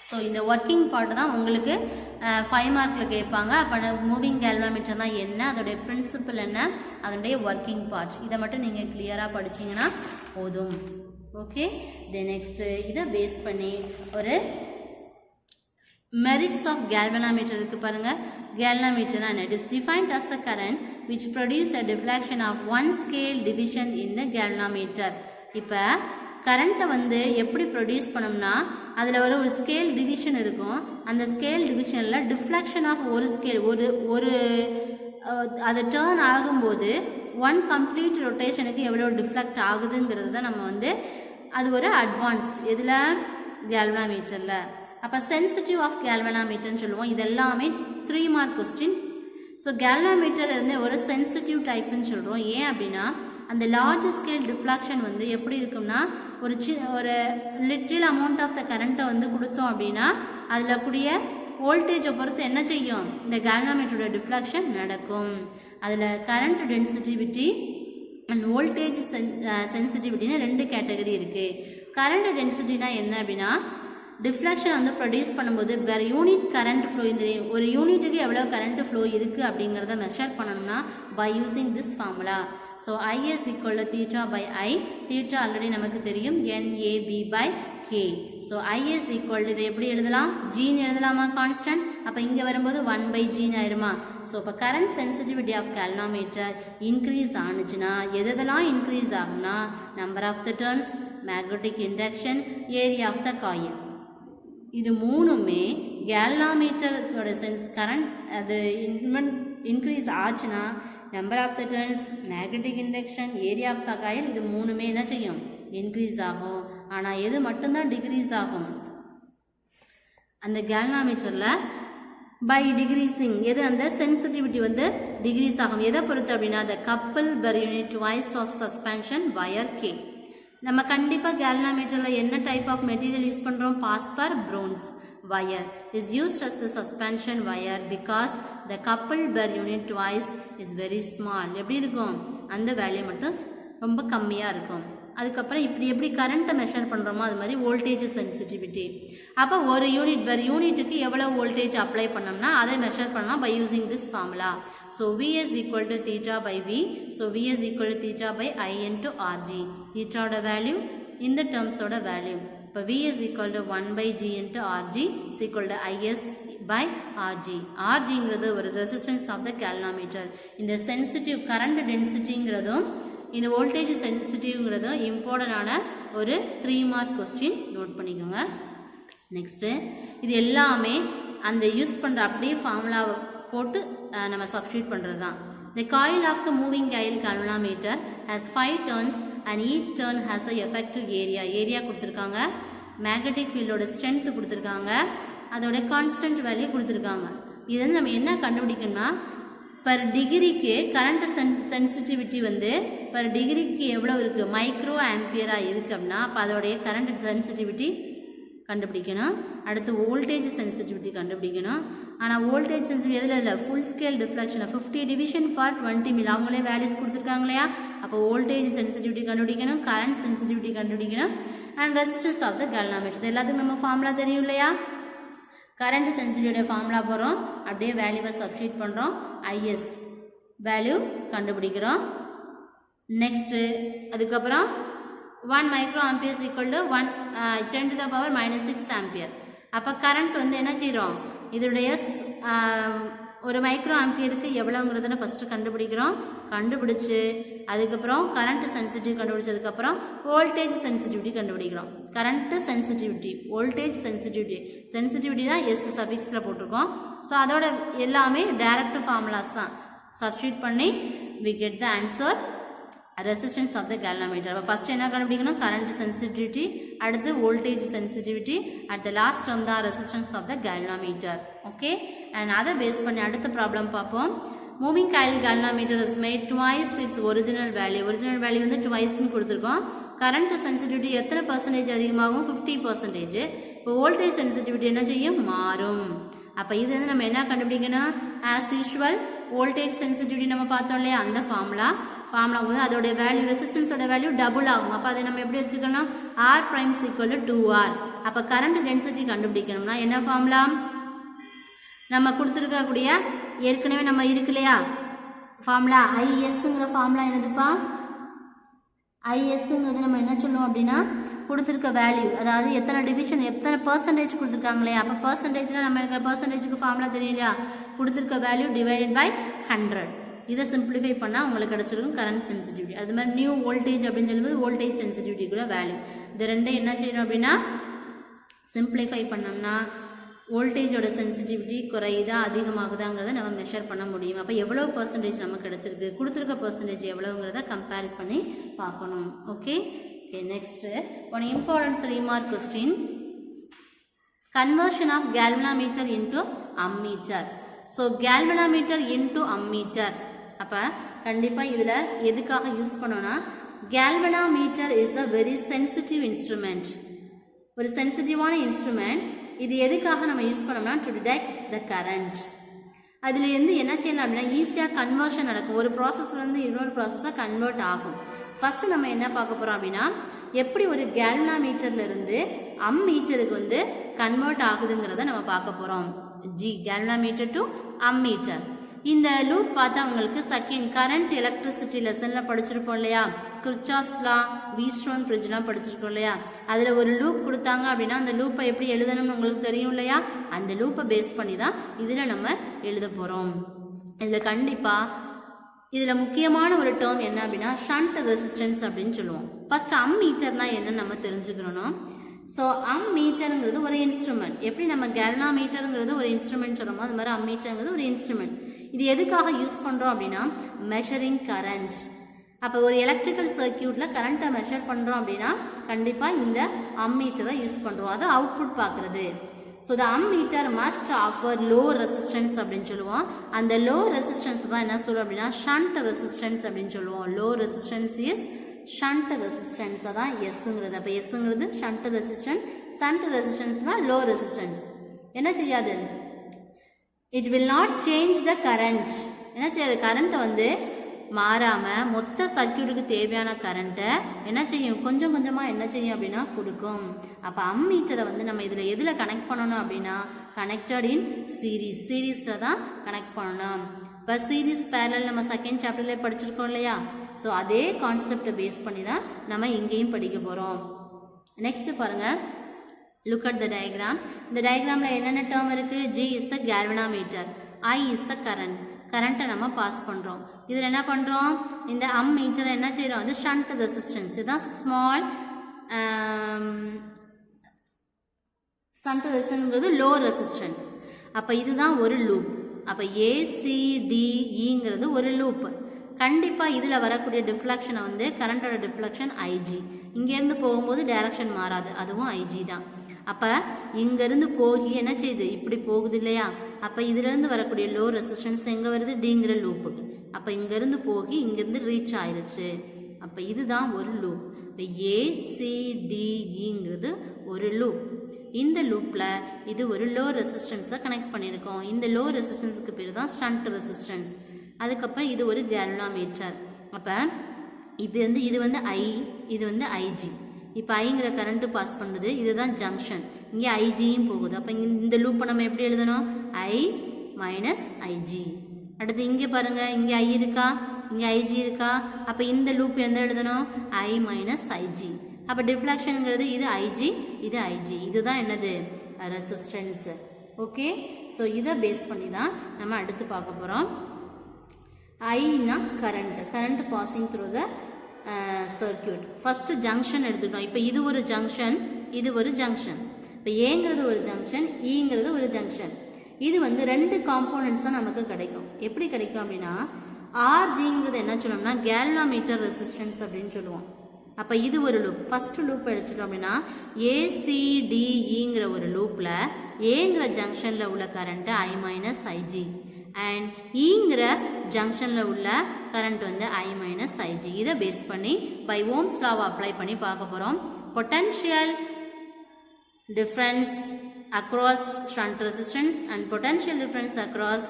So இந்த working part தான் உங்களுக்கு 5 மார்க்கில் கேட்பாங்க. அப்போ மூவிங் கேல்வனோமீட்டர்னா என்ன, அதோடைய பிரின்சிபல் என்ன, அதனுடைய ஒர்க்கிங் பார்ட்ஸ், இதை மட்டும் நீங்கள் கிளியராக படிச்சிங்கன்னா போதும். ஓகே, தென் நெக்ஸ்ட்டு இதை பேஸ் பண்ணி ஒரு மெரிட்ஸ் ஆஃப் கேல்வனோமீட்டர் இருக்கு பாருங்க. கேல்வனோமீட்டர்னா என்ன? It is defined as the current which produce a deflection of one scale division in the galvanometer. இப்போ கரண்ட்டை வந்து எப்படி ப்ரொடியூஸ் பண்ணோம்னா அதில் ஒரு ஸ்கேல் டிவிஷன் இருக்கும். அந்த ஸ்கேல் டிவிஷனில் டிஃப்ளெக்ஷன் ஆஃப் ஒரு ஸ்கேல் ஒரு அது டேர்ன் ஆகும்போது ஒன் கம்ப்ளீட் ரொட்டேஷனுக்கு எவ்வளோ டிஃப்ளெக்ட் ஆகுதுங்கிறது தான் நம்ம வந்து அது ஒரு அட்வான்ஸ்ட் இதில் கேல்வனோமீட்டரில். அப்போ சென்சிட்டிவ் ஆஃப் கேல்வனோமீட்டர்னு சொல்லுவோம். இதெல்லாமே 3 மார்க் கொஸ்டின். ஸோ கேல்வனோமீட்டர் வந்து ஒரு சென்சிட்டிவ் டைப்புன்னு சொல்கிறோம். ஏன் அப்படின்னா அந்த லார்ஜ் ஸ்கேல் டிஃப்ளெக்ஷன் வந்து எப்படி இருக்கும்னா ஒரு லிட்டில் அமௌண்ட் ஆஃப் த கரண்ட்டை வந்து கொடுத்தோம் அப்படின்னா அதில் கூடிய வோல்டேஜை பொறுத்து என்ன செய்யும்? இந்த கேல்வனோமீட்டரோட டிஃப்ளெக்ஷன் நடக்கும். அதில் கரண்ட் டென்சிட்டிவிட்டி அண்ட் வோல்டேஜ் சென்சிட்டிவிட்டின்னு 2 கேட்டகரி இருக்குது. கரண்ட் டென்சிட்டினா என்ன அப்படின்னா டிஃப்ளெக்ஷன் வந்து ப்ரொடியூஸ் பண்ணும்போது வேறு யூனிட் கரண்ட் ஃப்ளோ, இந்த ஒரு யூனிட்டுக்கு எவ்வளோ கரண்ட் ஃப்ளோ இருக்குது அப்படிங்கிறத மெஷர் பண்ணணும்னா by using this formula. So IS equal to theta by I. Theta already நமக்கு தெரியும் NAB by K. So IS equal to இதை எப்படி எழுதலாம்? ஜீன்னு எழுதலாமா கான்ஸ்டன்ட்? அப்போ இங்கே வரும்போது 1 பை ஜீன் ஆயிருமா? ஸோ இப்போ current sensitivity of galvanometer increase ஆனிச்சுன்னா எதெல்லாம் இன்க்ரீஸ் ஆகும்னா number of the turns, magnetic induction, area of the coil. இது மூணுமே கேல்வனோமீட்டரோட கரண்ட் அது இன்க்ரீஸ் ஆச்சுன்னா number of the turns, magnetic induction, area of the coil, இது மூணுமே என்ன செய்யும்? இன்க்ரீஸ் ஆகும். ஆனால் எது மட்டும்தான் டிக்ரீஸ் ஆகும்? அந்த கேல்வனோமீட்டரில் பை டிக்ரீசிங் எது? அந்த சென்சிட்டிவிட்டி வந்து டிக்ரீஸ் ஆகும். எதை பொறுத்து அப்படின்னா the couple per unit voice of suspension wire K. நம்ம கண்டிப்பாக கேல்வனோமீட்டரில் என்ன டைப் ஆஃப் மெட்டீரியல் யூஸ் பண்ணுறோம்? Phosphor bronze wire is used as the suspension wire because the coupled per unit twice is very small. எப்படி இருக்கும்? அந்த value மட்டும் ரொம்ப கம்மியாக இருக்கும். அதுக்கப்புறம் இப்படி எப்படி கரண்ட்டை மெஷர் பண்ணுறோமோ அது மாதிரி வோல்டேஜ் சென்சிட்டிவிட்டி. அப்போ ஒரு யூனிட் பெர் யூனிட்டுக்கு எவ்வளோ வோல்டேஜ் அப்ளை பண்ணோம்னா அதை மெஷர் பண்ணலாம் by using this formula. So Vs equal to theta by V. So Vs equal to theta by I into RG. தீட்டாவோட வேல்யூ இந்த டேர்ம்ஸோட வேல்யூ. இப்போ Vs equal to 1 by G into RG is equal to IS by RG. RGங்கிறது ஒரு resistance of the galvanometer. இந்த sensitive current டென்சிட்டிங்கிறதும் இந்த voltage சென்சிட்டிவ்ங்கிறதும் இம்பார்ட்டண்டான ஒரு 3 மார்க் கொஸ்டின் நோட் பண்ணிக்கோங்க. நெக்ஸ்ட்டு இது எல்லாமே அந்த யூஸ் பண்ணுற அப்படியே ஃபார்முலாவை போட்டு நம்ம சப்ஸ்டியூட் பண்ணுறது தான். The coil of the moving coil galvanometer has 5 turns and each turn has a effective area. Area கொடுத்துருக்காங்க, மேக்னெட்டிக் ஃபீல்டோட ஸ்ட்ரென்த் கொடுத்துருக்காங்க, அதோட கான்ஸ்டன்ட் வேல்யூ கொடுத்துருக்காங்க. இது வந்து நம்ம என்ன கண்டுபிடிக்கணும்னா பர் டிகிரிக்கு கரண்ட் சென்சிட்டிவிட்டி வந்து பர் டிகிரிக்கு எவ்வளோ இருக்குது? மைக்ரோ ஆம்பியராக இருக்குது அப்படின்னா அப்போ அதோடைய கரண்ட் சென்சிட்டிவிட்டி கண்டுபிடிக்கணும். அடுத்து வோல்டேஜ் சென்சிட்டிவிட்டி கண்டுபிடிக்கணும். ஆனால் வோல்டேஜ் சென்சிட்டிவிட்டி எதில் இல்லை? Full scale deflection 50 division for 20 mil அவங்களே வேல்யூஸ் கொடுத்துருக்காங்க இல்லையா? அப்போ வோல்டேஜ் சென்சிட்டிவிட்டி கண்டுபிடிக்கணும், கரண்ட் சென்சிட்டிவிட்டி கண்டுபிடிக்கணும், and resistance of the galvanometer. எல்லாத்துக்கும் நம்ம ஃபார்முலா தெரியும் இல்லையா? கரண்ட் சென்சிட்டிவிட்டியோட ஃபார்முலா போகிறோம், அப்படியே வேல்யூவை சப்ஸ்டியூட் பண்ணுறோம், IS வேல்யூ கண்டுபிடிக்கிறோம். நெக்ஸ்ட்டு அதுக்கப்புறம் 1 micro amperes equal to 10 to the power -6 ampere. அப்போ கரண்ட் வந்து என்ன செய்கிறோம்? இதோடைய ஒரு மைக்ரோ ஆம்பியருக்கு எவ்வளோங்கிறத ஃபஸ்ட்டு கண்டுபிடிக்கிறோம். கண்டுபிடிச்சி அதுக்கப்புறம் கரண்ட் சென்சிட்டிவ் கண்டுபிடிச்சதுக்கப்புறம் வோல்டேஜ் சென்சிட்டிவிட்டி கண்டுபிடிக்கிறோம். கரண்ட்டு சென்சிட்டிவிட்டி, வோல்டேஜ் சென்சிட்டிவிட்டி தான் எஸ் சஃபிக்ஸில் போட்டிருக்கோம். ஸோ அதோட எல்லாமே டைரக்ட் ஃபார்முலாஸ் தான். சப்ஸ்டியூட் பண்ணி we get the answer resistance of the galvanometer. அப்போ ஃபஸ்ட் என்ன கண்டுபிடிக்கணும்? கரண்ட் சென்சிட்டிவிட்டி, அடுத்து voltage sensitivity, at the last term தான் resistance of the galvanometer. Okay, and அதை பேஸ் பண்ணி அடுத்த ப்ராப்ளம் பார்ப்போம். Moving coil galvanometer is made twice its original value. Original value வந்து ட்வைஸ்ன்னு கொடுத்துருக்கோம். கரண்ட் சென்சிட்டிவிட்டி எத்தனை பர்சன்டேஜ் அதிகமாகும்? 50%. இப்போ வோல்டேஜ் சென்சிட்டிவிட்டி என்ன செய்யும்? மாறும். அப்போ இது வந்து நம்ம என்ன கண்டுபிடிக்கணும்? ஆஸ் யூஷுவல் வோல்டேஜ் சென்சிட்டிவிட்டி நம்ம பார்த்தோம் இல்லையா? அந்த ஃபார்முலா வந்து அதோட வேல்யூ ரெசிஸ்டன்ஸோட வேல்யூ டபுள் ஆகும். அப்போ அதை நம்ம எப்படி வச்சுக்கணும்? R prime equal to 2R. அப்போ கரண்ட் டென்சிட்டி கண்டுபிடிக்கணும்னா என்ன ஃபார்முலா? நம்ம கொடுத்துருக்கக்கூடிய ஏற்கனவே நம்ம இருக்கு இல்லையா ஃபார்முலா, ISங்கிற ஃபார்முலா என்னதுப்பா? ISங்கிறது நம்ம என்ன சொல்லுவோம் அப்படின்னா கொடுத்துருக்க வேல்யூ, அதாவது எத்தனை டிவிஷன் எத்தனை பர்சன்டேஜ் கொடுத்துருக்காங்க இல்லையா? அப்போ பர்சன்டேஜ்னால் நம்ம இருக்கிற பர்சன்டேஜுக்கு ஃபார்முலா தெரியும் இல்லையா? கொடுத்துருக்க வேல்யூ டிவைடட் பை 100. இதை சிம்பிளிஃபை பண்ணால் உங்களுக்கு கிடச்சிருக்கும் கரண்ட் சென்சிட்டிவிட்டி. அது மாதிரி நியூ வோல்டேஜ் அப்படின்னு சொல்லும்போது வோல்டேஜ் சென்சிட்டிவிட்டி கூட வேல்யூ. இது ரெண்டும் என்ன செய்யணும் அப்படின்னா சிம்பிளிஃபை பண்ணோம்னா வோல்டேஜோட சென்சிட்டிவிட்டி குறையுதா அதிகமாகுதாங்கிறத நம்ம மெஷர் பண்ண முடியும். அப்போ எவ்வளோ பர்சன்டேஜ் நமக்கு கிடச்சிருக்கு, கொடுத்துருக்க பர்சன்டேஜ் எவ்வளோங்கிறத கம்பேர் பண்ணி பார்க்கணும். Okay, next one important 3 mark question. Conversion of galvanometer into ammeter. So galvanometer into ammeter. அப்போ கண்டிப்பாக இதில் எதுக்காக யூஸ் பண்ணோன்னா galvanometer is a very sensitive instrument. ஒரு சென்சிட்டிவான இன்ஸ்ட்ருமெண்ட். இது எதுக்காக நம்ம யூஸ் பண்ணோம்னா டு டிடெக்ட் த கரண்ட். அதில் இருந்து என்ன செய்யலாம் அப்படின்னா ஈஸியாக கன்வர்ஷன் நடக்கும். ஒரு ப்ராசஸ்லேருந்து இன்னொரு ப்ராசஸாக கன்வெர்ட் ஆகும். ஃபஸ்ட்டு நம்ம என்ன பார்க்க போகிறோம் அப்படின்னா எப்படி ஒரு கேல்வனோமீட்டர்லேருந்து அம்மீட்டருக்கு வந்து கன்வெர்ட் ஆகுதுங்கிறத நம்ம பார்க்க போகிறோம். Galvanometer to ammeter. இந்த லூப் பார்த்தா உங்களுக்கு செகண்ட் கரண்ட் எலக்ட்ரிசிட்டி லெசனில் படிச்சிருப்போம் இல்லையா? கிர்ச்சாஃப்ஸ் லா, வீஸ்டோன் பிரிட்ஜ்லாம் படிச்சிருக்கோம் இல்லையா? அதில் ஒரு லூப் கொடுத்தாங்க அப்படின்னா அந்த லூப்பை எப்படி எழுதணும்னு உங்களுக்கு தெரியும் இல்லையா? அந்த லூப்பை பேஸ் பண்ணி தான் இதில் நம்ம எழுத போகிறோம். இதில் கண்டிப்பாக இதில் முக்கியமான ஒரு டேர்ம் என்ன அப்படின்னா ஷண்ட் ரெசிஸ்டன்ஸ் அப்படின்னு சொல்லுவோம். ஃபர்ஸ்ட் அம்மீட்டர்னா என்னன்னு நம்ம தெரிஞ்சுக்கிறோம். ஸோ அம்மீட்டருங்கிறது ஒரு இன்ஸ்ட்ருமெண்ட். எப்படி நம்ம கேல்வனோமீட்டருங்கிறது ஒரு இன்ஸ்ட்ருமெண்ட் சொல்கிறோமோ அது மாதிரி அம்மீட்டருங்கிறது ஒரு இன்ஸ்ட்ருமெண்ட். இது எதுக்காக யூஸ் பண்ணுறோம் அப்படின்னா மெஷரிங் கரண்ட். அப்போ ஒரு எலக்ட்ரிக்கல் சர்க்கியூட்டில் கரண்ட்டை மெஷர் பண்ணுறோம் அப்படின்னா கண்டிப்பாக இந்த அம்மீட்டரை யூஸ் பண்ணுறோம். அது அவுட்புட் பார்க்குறது. So the ammeter must offer low resistance அப்படின்னு சொல்லுவோம். அந்த லோ ரெசிஸ்டன்ஸ் தான் என்ன சொல்லுவோம் அப்படின்னா ஷண்ட் ரெசிஸ்டன்ஸ் அப்படின்னு சொல்லுவோம். Low resistance is shunt resistance தான் எஸ்ங்கிறது. அப்போ எஸ்ங்கிறது ஷண்ட் ரெசிஸ்டன்ஸ்னா லோ ரெசிஸ்டன்ஸ். என்ன செய்யாது, it will not change the current. என்ன செய்யாது, கரண்ட்டை வந்து மாறாமல் மொத்த சர்க்கியூட்டுக்கு தேவையான கரண்ட்டை என்ன செய்யும், கொஞ்சம் கொஞ்சமாக என்ன செய்யும் அப்படின்னா கொடுக்கும். அப்போ அம்மீட்டரை வந்து நம்ம இதில் எதில் கனெக்ட் பண்ணணும் அப்படின்னா கனெக்டட் இன் சீரீஸில் தான் கனெக்ட் பண்ணணும். இப்போ சீரீஸ் பேரலல் நம்ம செகண்ட் சாப்டர்லேயே படிச்சிருக்கோம் இல்லையா? ஸோ அதே கான்செப்டை பேஸ் பண்ணி தான் நம்ம இங்கேயும் படிக்க போகிறோம். நெக்ஸ்ட் பாருங்கள், லுக் அட் த டயக்ராம். இந்த டயக்ராமில் என்னென்ன டேர்ம் இருக்குது? G is the galvanometer, I is the கரண்ட்டை நம்ம பாஸ் பண்ணுறோம். இதில் என்ன பண்ணுறோம், இந்த அம்மீட்டரை என்ன செய்கிறோம், அது ஷண்ட் ரெசிஸ்டன்ஸ். இதுதான் ஸ்மால் ஷண்ட் ரெசிஸ்டன்ஸ்ங்கிறது லோ ரெசிஸ்டன்ஸ். அப்போ இதுதான் ஒரு லூப். அப்போ ACDEங்கிறது ஒரு லூப். கண்டிப்பாக இதில் வரக்கூடிய டிஃப்ளெக்ஷனை வந்து கரண்ட்டோட டிஃப்ளெக்ஷன் IG. இங்கேருந்து போகும்போது டைரக்ஷன் மாறாது, அதுவும் IG தான். அப்போ இங்கேருந்து போகி என்ன செய்யுது, இப்படி போகுது இல்லையா? அப்போ இதிலேருந்து வரக்கூடிய லோ ரெசிஸ்டன்ஸ் எங்கே வருது, டிங்கிற லூப்புக்கு. அப்போ இங்கேருந்து போகி இங்கேருந்து ரீச் ஆயிருச்சு. அப்போ இதுதான் ஒரு லூப். இப்போ ACDEங்கிறது ஒரு லூப். இந்த லூப்பில் இது ஒரு லோ ரெசிஸ்டன்ஸை கனெக்ட் பண்ணியிருக்கோம். இந்த லோ ரெசிஸ்டன்ஸுக்கு பேர் தான் ஷண்ட் ரெசிஸ்டன்ஸ். அதுக்கப்புறம் இது ஒரு கேல்வனாமீட்டர். அப்போ இப்போ வந்து இது வந்து I, இது வந்து IG. இப்போ ஐங்கிற கரண்ட்டு பாஸ் பண்ணுறது, இதுதான் ஜங்ஷன். இங்கே ஐஜியும் போகுது. அப்போ இந்த லூப்பை நம்ம எப்படி எழுதணும், I மைனஸ் IG. அடுத்து இங்கே பாருங்கள், இங்கே I இருக்கா, இங்கே IG இருக்கா. அப்போ இந்த லூப் எந்த எழுதணும், I மைனஸ் IG. அப்போ டிஃப்ளெக்ஷனுங்கிறது இது IG, இது IG. இதுதான் என்னது, ரெசிஸ்டன்ஸ். ஓகே, ஸோ இதை பேஸ் பண்ணி தான் நம்ம அடுத்து பார்க்க போகிறோம். ஐனா current passing through the circuit. First junction எடுத்துக்கிட்டோம். இப்போ இது ஒரு ஜங்ஷன், இது ஒரு ஜங்ஷன். இப்போ ஏங்கிறது ஒரு ஜங்ஷன், ஈங்கிறது ஒரு ஜங்ஷன். இது வந்து ரெண்டு காம்போனன்ட்ஸ் தான் நமக்கு கிடைக்கும். எப்படி கிடைக்கும் அப்படின்னா, ஆர்ஜிங்கிறது என்ன சொல்லணும்னா கேல்வனாமீட்டர் ரெசிஸ்டன்ஸ் அப்படின்னு சொல்லுவோம். அப்போ இது ஒரு லூப். ஃபஸ்ட்டு லூப் எடுத்துட்டோம் அப்படின்னா ACDEங்கிற ஒரு லூப்பில் ஏங்கிற ஜங்ஷனில் உள்ள current I minus IG and ஈங்கிற ஜங்ஷனில் உள்ள கரண்ட் வந்து I மைனஸ் IG. இதை பேஸ் பண்ணி பை ஓம்ஸ் லாவை அப்ளை பண்ணி பார்க்க போகிறோம். Potential difference across shunt resistance and potential difference across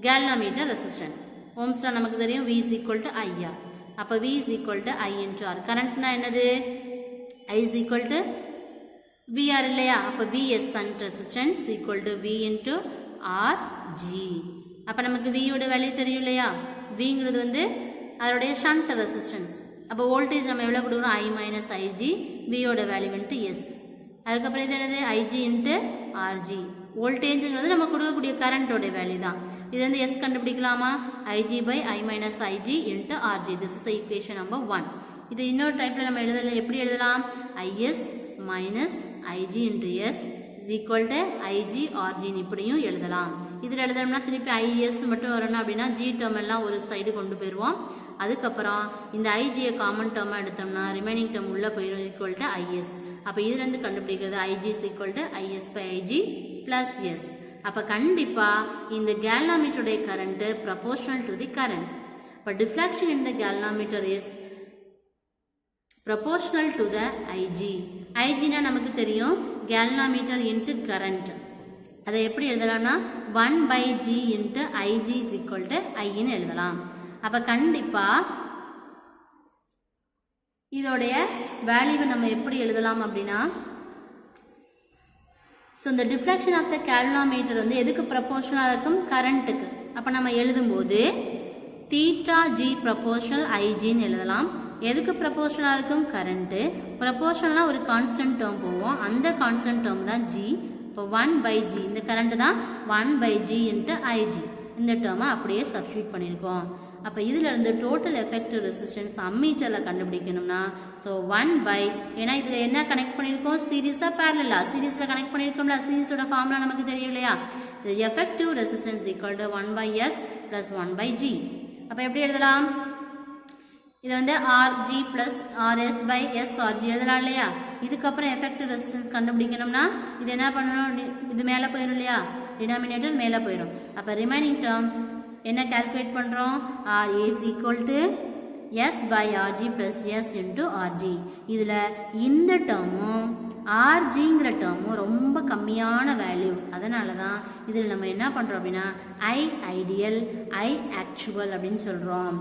galvanometer resistance. Ohm's law நமக்கு தெரியும், V is equal to IR. அப்போ V is equal to I into R. கரண்ட்னா என்னது, I is equal to VR இல்லையா? அப்போ VS shunt resistance equal to V into RG. அப்போ நமக்கு Vயோட value தெரியும் இல்லையா? Vங்கிறது வந்து அதோடைய ஷண்ட் ரெசிஸ்டன்ஸ். அப்போ வோல்டேஜ் நம்ம எவ்வளோ கொடுக்குறோம், I மைனஸ் IG. Vயோட வேல்யூ வந்துட்டு S. அதுக்கப்புறம் இது என்னது, IG into RG. வோல்டேஜுங்கிறது நம்ம கொடுக்கக்கூடிய கரண்டோட வேல்யூ தான். இது வந்து S கண்டுபிடிக்கலாமா, IG by I minus IG into RG. This is the equation number 1. இது இன்னொரு டைப்பில் நம்ம எழுதலாம். எப்படி எழுதலாம், IS minus IG into S is equal to IG RG இப்படியும் எழுதலாம். இதில் எழுதணும்னா திருப்பி IS மட்டும் வரணும் அப்படின்னா G டேர்ம் எல்லாம் ஒரு சைடு கொண்டு போயிடுவோம். அதுக்கப்புறம் இந்த IGயை காமன் டேர்மாக எடுத்தோம்னா ரிமைனிங் டேர்ம் உள்ளே போயிடும், ஈக்குவல் டு IS. அப்போ இதுலேருந்து கண்டுபிடிக்கிறது IG is equal to IS by IG plus S. அப்போ கண்டிப்பாக இந்த கேல்வனாமீட்டருடைய current proportional to the current. இப்போ deflection in the galvanometer is proportional to the IG. ஐஜினா நமக்கு தெரியும் கேல்வனாமீட்டர் இன்ட்டு கரண்ட். அதை எப்படி எழுதலாம்னா 1/G into IG is equal to Iன்னு எழுதலாம். அப்போ கண்டிப்பாக இதோடைய வேல்யூவை நம்ம எப்படி எழுதலாம் அப்படின்னா, ஸோ இந்த டிஃப்ளெக்ஷன் ஆஃப் த கேல்வனாமீட்டர் வந்து எதுக்கு ப்ரொபோர்ஷனலாக இருக்கும், கரண்ட்டுக்கு. அப்போ நம்ம எழுதும்போது θG ப்ரொபோர்ஷனல் IGன்னு எழுதலாம். எதுக்கு ப்ரொபோர்ஷனலாக இருக்கும், கரண்ட்டு. ப்ரொபோர்ஷனலாக ஒரு கான்ஸ்டன்ட் டேர்ம் போவோம், அந்த கான்ஸ்டன்ட் டேர்ம் தான் G. இப்போ 1/G, இந்த கரண்ட்டு தான் 1/G இன்ட்டு IG. இந்த டேர்மை அப்படியே சப்ஸ்டியூட் பண்ணியிருக்கோம். அப்போ இதில் இருந்து டோட்டல் எஃபெக்டிவ் ரெசிஸ்டன்ஸ் அம்மீட்டரில் கண்டுபிடிக்கணும்னா, ஸோ 1/, ஏன்னா இதில் என்ன கனெக்ட் பண்ணியிருக்கோம், சீரீஸாக பேரலா, சீரீஸில் கனெக்ட் பண்ணியிருக்கோம்ல, சீரீஸோட ஃபார்முலா நமக்கு தெரியும் இல்லையா? The effective resistance equal to 1/S plus 1/G. அப்போ எப்படி எழுதலாம், இதை வந்து RG plus RS by S RG எழுதலாம் இல்லையா? இதுக்கப்புறம் எஃபெக்டிவ் ரெசிஸ்டன்ஸ் கண்டுபிடிக்கணும்னா இது என்ன பண்ணணும், இது மேலே போயிடும் இல்லையா, டினாமினேட்டர் மேலே போயிடும். அப்போ ரிமைனிங் டேர்ம் என்ன கால்குலேட் பண்ணுறோம், RA is equal to S by Rg plus S into Rg. இதில் இந்த டேர்மும் ஆர்ஜிங்கிற டேர்மும் ரொம்ப கம்மியான வேல்யூ. அதனால தான் இதில் நம்ம என்ன பண்ணுறோம் அப்படின்னா ஐ ஐடியல் ஐ ஆக்சுவல் அப்படின்னு சொல்கிறோம்.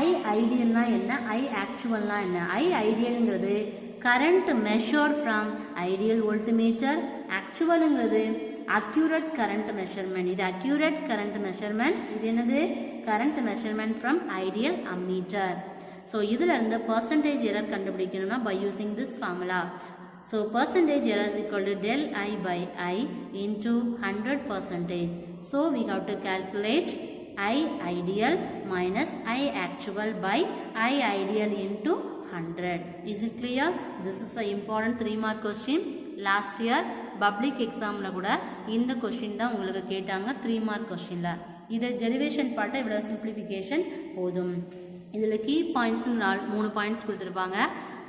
ஐ ஐடியல்னா என்ன, ஐ ஆக்சுவல்னா என்ன? ஐ ஐடியலுங்கிறது current measure from ideal voltmeter, ஆக்சுவலுங்கிறது அக்யூரேட் கரண்ட் மெஷர்மெண்ட். இது அக்யூரேட் கரண்ட் மெஷர்மெண்ட், இது என்னது current measurement from ideal ammeter. So இதில் இருந்து பர்சன்டேஜ் எரர் கண்டுபிடிக்கணும்னா by using this formula. So percentage error is equal to del I by I into 100%. So we have to calculate I ideal minus I actual by I ideal into 100. Is it clear? This is the important 3 mark question. Last year public examல கூட இந்த question தான் உங்களுக்கு கேட்டாங்க 3 mark கொஸ்டின்ல. இது derivation பார்ட்டை இவ்வளோ simplification போதும். இதில் கீ பாயிண்ட்ஸுங்களால் 3 பாயிண்ட்ஸ் கொடுத்துருப்பாங்க.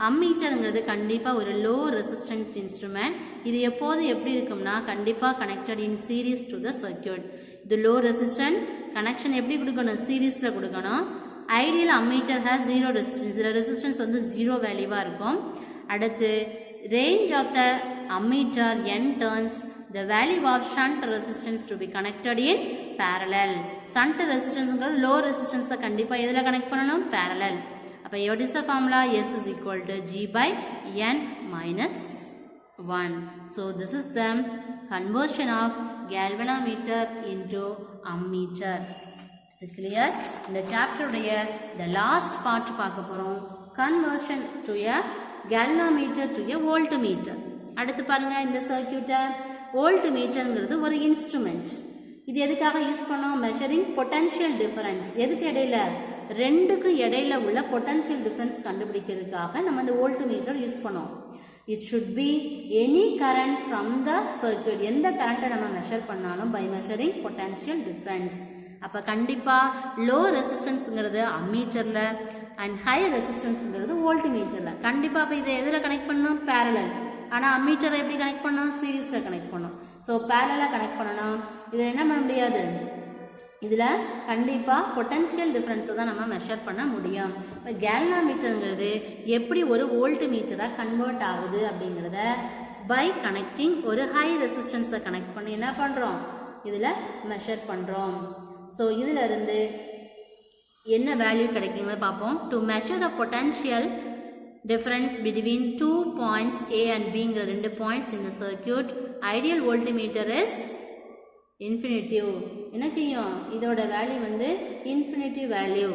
அம்மீட்டருங்கிறது கண்டிப்பாக ஒரு லோ ரெசிஸ்டன்ஸ் இன்ஸ்ட்ருமெண்ட். இது எப்போது எப்படி இருக்கும்னா கண்டிப்பாக connected in series to the circuit. இது லோ ரெசிஸ்டன்ட் கனெக்ஷன் எப்படி கொடுக்கணும், சீரீஸில் கொடுக்கணும். ஐடியல் அம்மீட்டர் ஹேஸ் 0 ரெசிஸ்டன்ஸ், இதில் ரெசிஸ்டன்ஸ் வந்து 0 வேல்யூவாக இருக்கும். அடுத்து range of the ammeter n turns, the value of shunt resistance to be connected in parallel. Shunt resistance low resistance கண்டிப்பா எதில் கனெக்ட் பண்ணணும், parallel. அப்போ what is the formula? S is equal to G by N minus 1. So this is the conversion of galvanometer into ammeter. Is it clear? இந்த chapter உடைய the last part பார்க்க போறோம், conversion to a galvanometer to a voltmeter. அடுத்து பாருங்க இந்த சர்க்யூட்டை வோல்ட்மீட்டர்ங்கிறது ஒரு instrument. இது எதுக்காக யூஸ் பண்ணோம், மெஷரிங் பொட்டன்ஷியல் டிஃபரன்ஸ். எதுக்கு இடையில, ரெண்டுக்கு இடையில உள்ள பொட்டன்ஷியல் டிஃபரன்ஸ் கண்டுபிடிக்கிறதுக்காக நம்ம இந்த வோல்ட்மீட்டர் யூஸ் பண்ணோம். It should be any current from the circuit, எந்த கரண்ட்டை நம்ம மெஷர் பண்ணாலும் பை மெஷரிங் பொட்டன்ஷியல் டிஃபரன்ஸ். அப்போ கண்டிப்பாக லோ ரெசிஸ்டன்ஸுங்கிறது அம்மீட்டரில் அண்ட் ஹை ரெசிஸ்டன்ஸுங்கிறது வோல்ட்மீட்டரில். கண்டிப்பாக இப்போ இதை எதில் கனெக்ட் பண்ணணும், பேரலல். ஆனால் அம்மீட்டரை எப்படி கனெக்ட் பண்ணணும், சீரீஸில் கனெக்ட் பண்ணணும். ஸோ பேரலாக கனெக்ட் பண்ணணும். இதில் என்ன பண்ண முடியாது, இதில் கண்டிப்பாக பொட்டன்ஷியல் டிஃப்ரென்ஸை தான் நம்ம மெஷர் பண்ண முடியும். இப்போ கேல்வனோமீட்டருங்கிறது எப்படி ஒரு வோல்ட் மீட்டராக கன்வெர்ட் ஆகுது அப்படிங்கிறத பை கனெக்டிங் ஒரு ஹை ரெசிஸ்டன்ஸை கனெக்ட் பண்ணி என்ன பண்ணுறோம், இதில் மெஷர் பண்ணுறோம். ஸோ இதில் இருந்து என்ன வேல்யூ கிடைக்குங்க பார்ப்போம். To measure the potential difference between 2 points A and B ங்கிற 2 points in the circuit, ideal voltmeter is infinitive. என்ன செய்யும், இதோட வேல்யூ வந்து இன்ஃபினிட்டிவ் வேல்யூ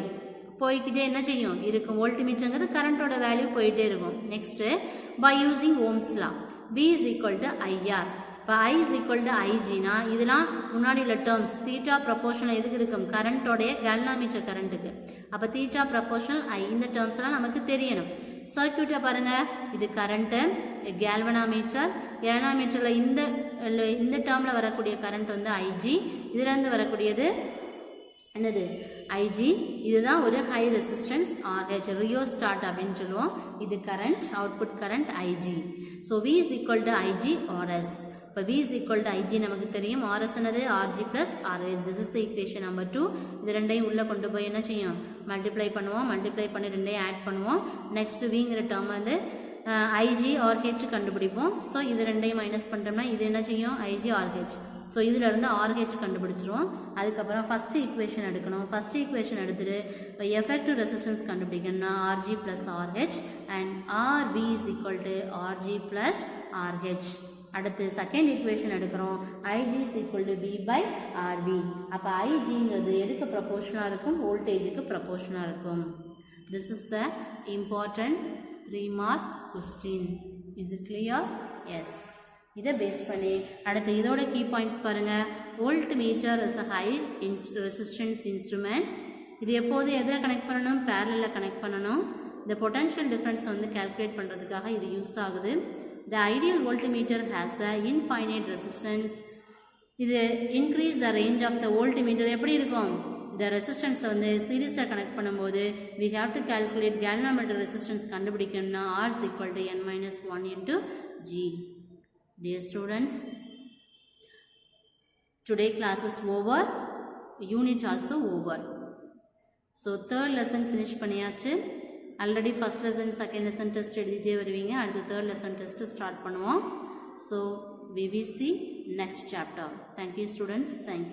போய்கிட்டே என்ன செய்யும் இருக்கும். வோல்ட்மீட்டர்ங்கிறது கரண்டோட வேல்யூ போயிட்டே இருக்கும். Next by using ohm's law V is equal to IR. இப்போ I is equal to IGனா இதெல்லாம் முன்னாடி உள்ள டேர்ம்ஸ் தீட்டா ப்ரொபோர்ஷனல் எதுக்கு இருக்கும், கரண்டோடைய கேல்வனோமீட்டர் கரண்ட்டுக்கு. அப்போ தீட்டா ப்ரொபோர்ஷனல் I இந்த டேர்ம்ஸ் எல்லாம் நமக்கு தெரியணும். சர்க்யூட்டை பாருங்க, இது கரண்ட்டு கேல்வனோமீட்டர். கேல்வனோமீட்டரில் இந்த டேர்மில் வரக்கூடிய கரண்ட் வந்து ஐஜி, இதிலேருந்து வரக்கூடியது என்னது ஐஜி. இதுதான் ஒரு ஹை ரெசிஸ்டன்ஸ் ஆர்ஹெச், ரியோஸ்டாட் அப்படின்னு சொல்லுவோம். இது current, output current IG. So V is equal to IG RS. இப்போ V is equal to IG நமக்கு தெரியும், RS என்னது RG plus RH. This is the equation number 2. இது ரெண்டையும் உள்ளே கொண்டு போய் என்ன செய்யும், மல்டிப்ளை பண்ணுவோம். மல்டிப்ளை பண்ணி ரெண்டையும் ஆட் பண்ணுவோம். நெக்ஸ்ட் Vங்கிற டேர்ம் வந்து ஐஜி ஆர்ஹெச் கண்டுபிடிப்போம். ஸோ இது ரெண்டையும் மைனஸ் பண்ணிட்டோம்னா இது என்ன செய்யும், ஐஜி ஆர்ஹெச். ஸோ இதில் இருந்து ஆர்ஹெச் கண்டுபிடிச்சிருவோம். அதுக்கப்புறம் ஃபஸ்ட்டு ஈக்குவேஷன் எடுக்கணும். ஃபஸ்ட்டு ஈக்குவேஷன் எடுத்துகிட்டு இப்போ எஃபெக்டிவ் ரெசிஸ்டன்ஸ் கண்டுபிடிக்கணும்னா RG plus RH and RP is equal to RG plus RH. அடுத்து செகண்ட் ஈக்குவேஷன் எடுக்கிறோம், IG is equal to P by RP. அப்போ ஐஜிங்கிறது எதுக்கு ப்ரப்போர்ஷனாக இருக்கும், வோல்டேஜுக்கு ப்ரப்போர்ஷனாக இருக்கும். This is the important 3 mark question. Is it clear? Yes. இதை பேஸ் பண்ணி அடுத்து இதோட கீ பாயிண்ட்ஸ் பாருங்கள். Voltmeter is a high resistance instrument. இது எப்போது எதில் கனெக்ட் பண்ணணும், பேரலில் கனெக்ட் பண்ணணும். இந்த பொட்டன்ஷியல் டிஃப்ரென்ஸ் வந்து கால்குலேட் பண்ணுறதுக்காக இது யூஸ் ஆகுது. The ideal voltmeter has a infinite resistance. இது increase the range of the voltmeter எப்படி இருக்கும், இந்த ரெசிஸ்டன்ஸை வந்து சீரீஸில் கனெக்ட் பண்ணும்போது we have to calculate galvanometer resistance கண்டுபிடிக்கணும்னா R is equal to n minus 1 into G. Dear students, today class is over, unit also over. So third lesson finish பண்ணியாச்சு. Already first lesson second lesson test எழுதிட்டே வருவீங்க. அடுத்து third lesson test start பண்ணுவோம். So we will see next chapter. Thank you students. Thank you.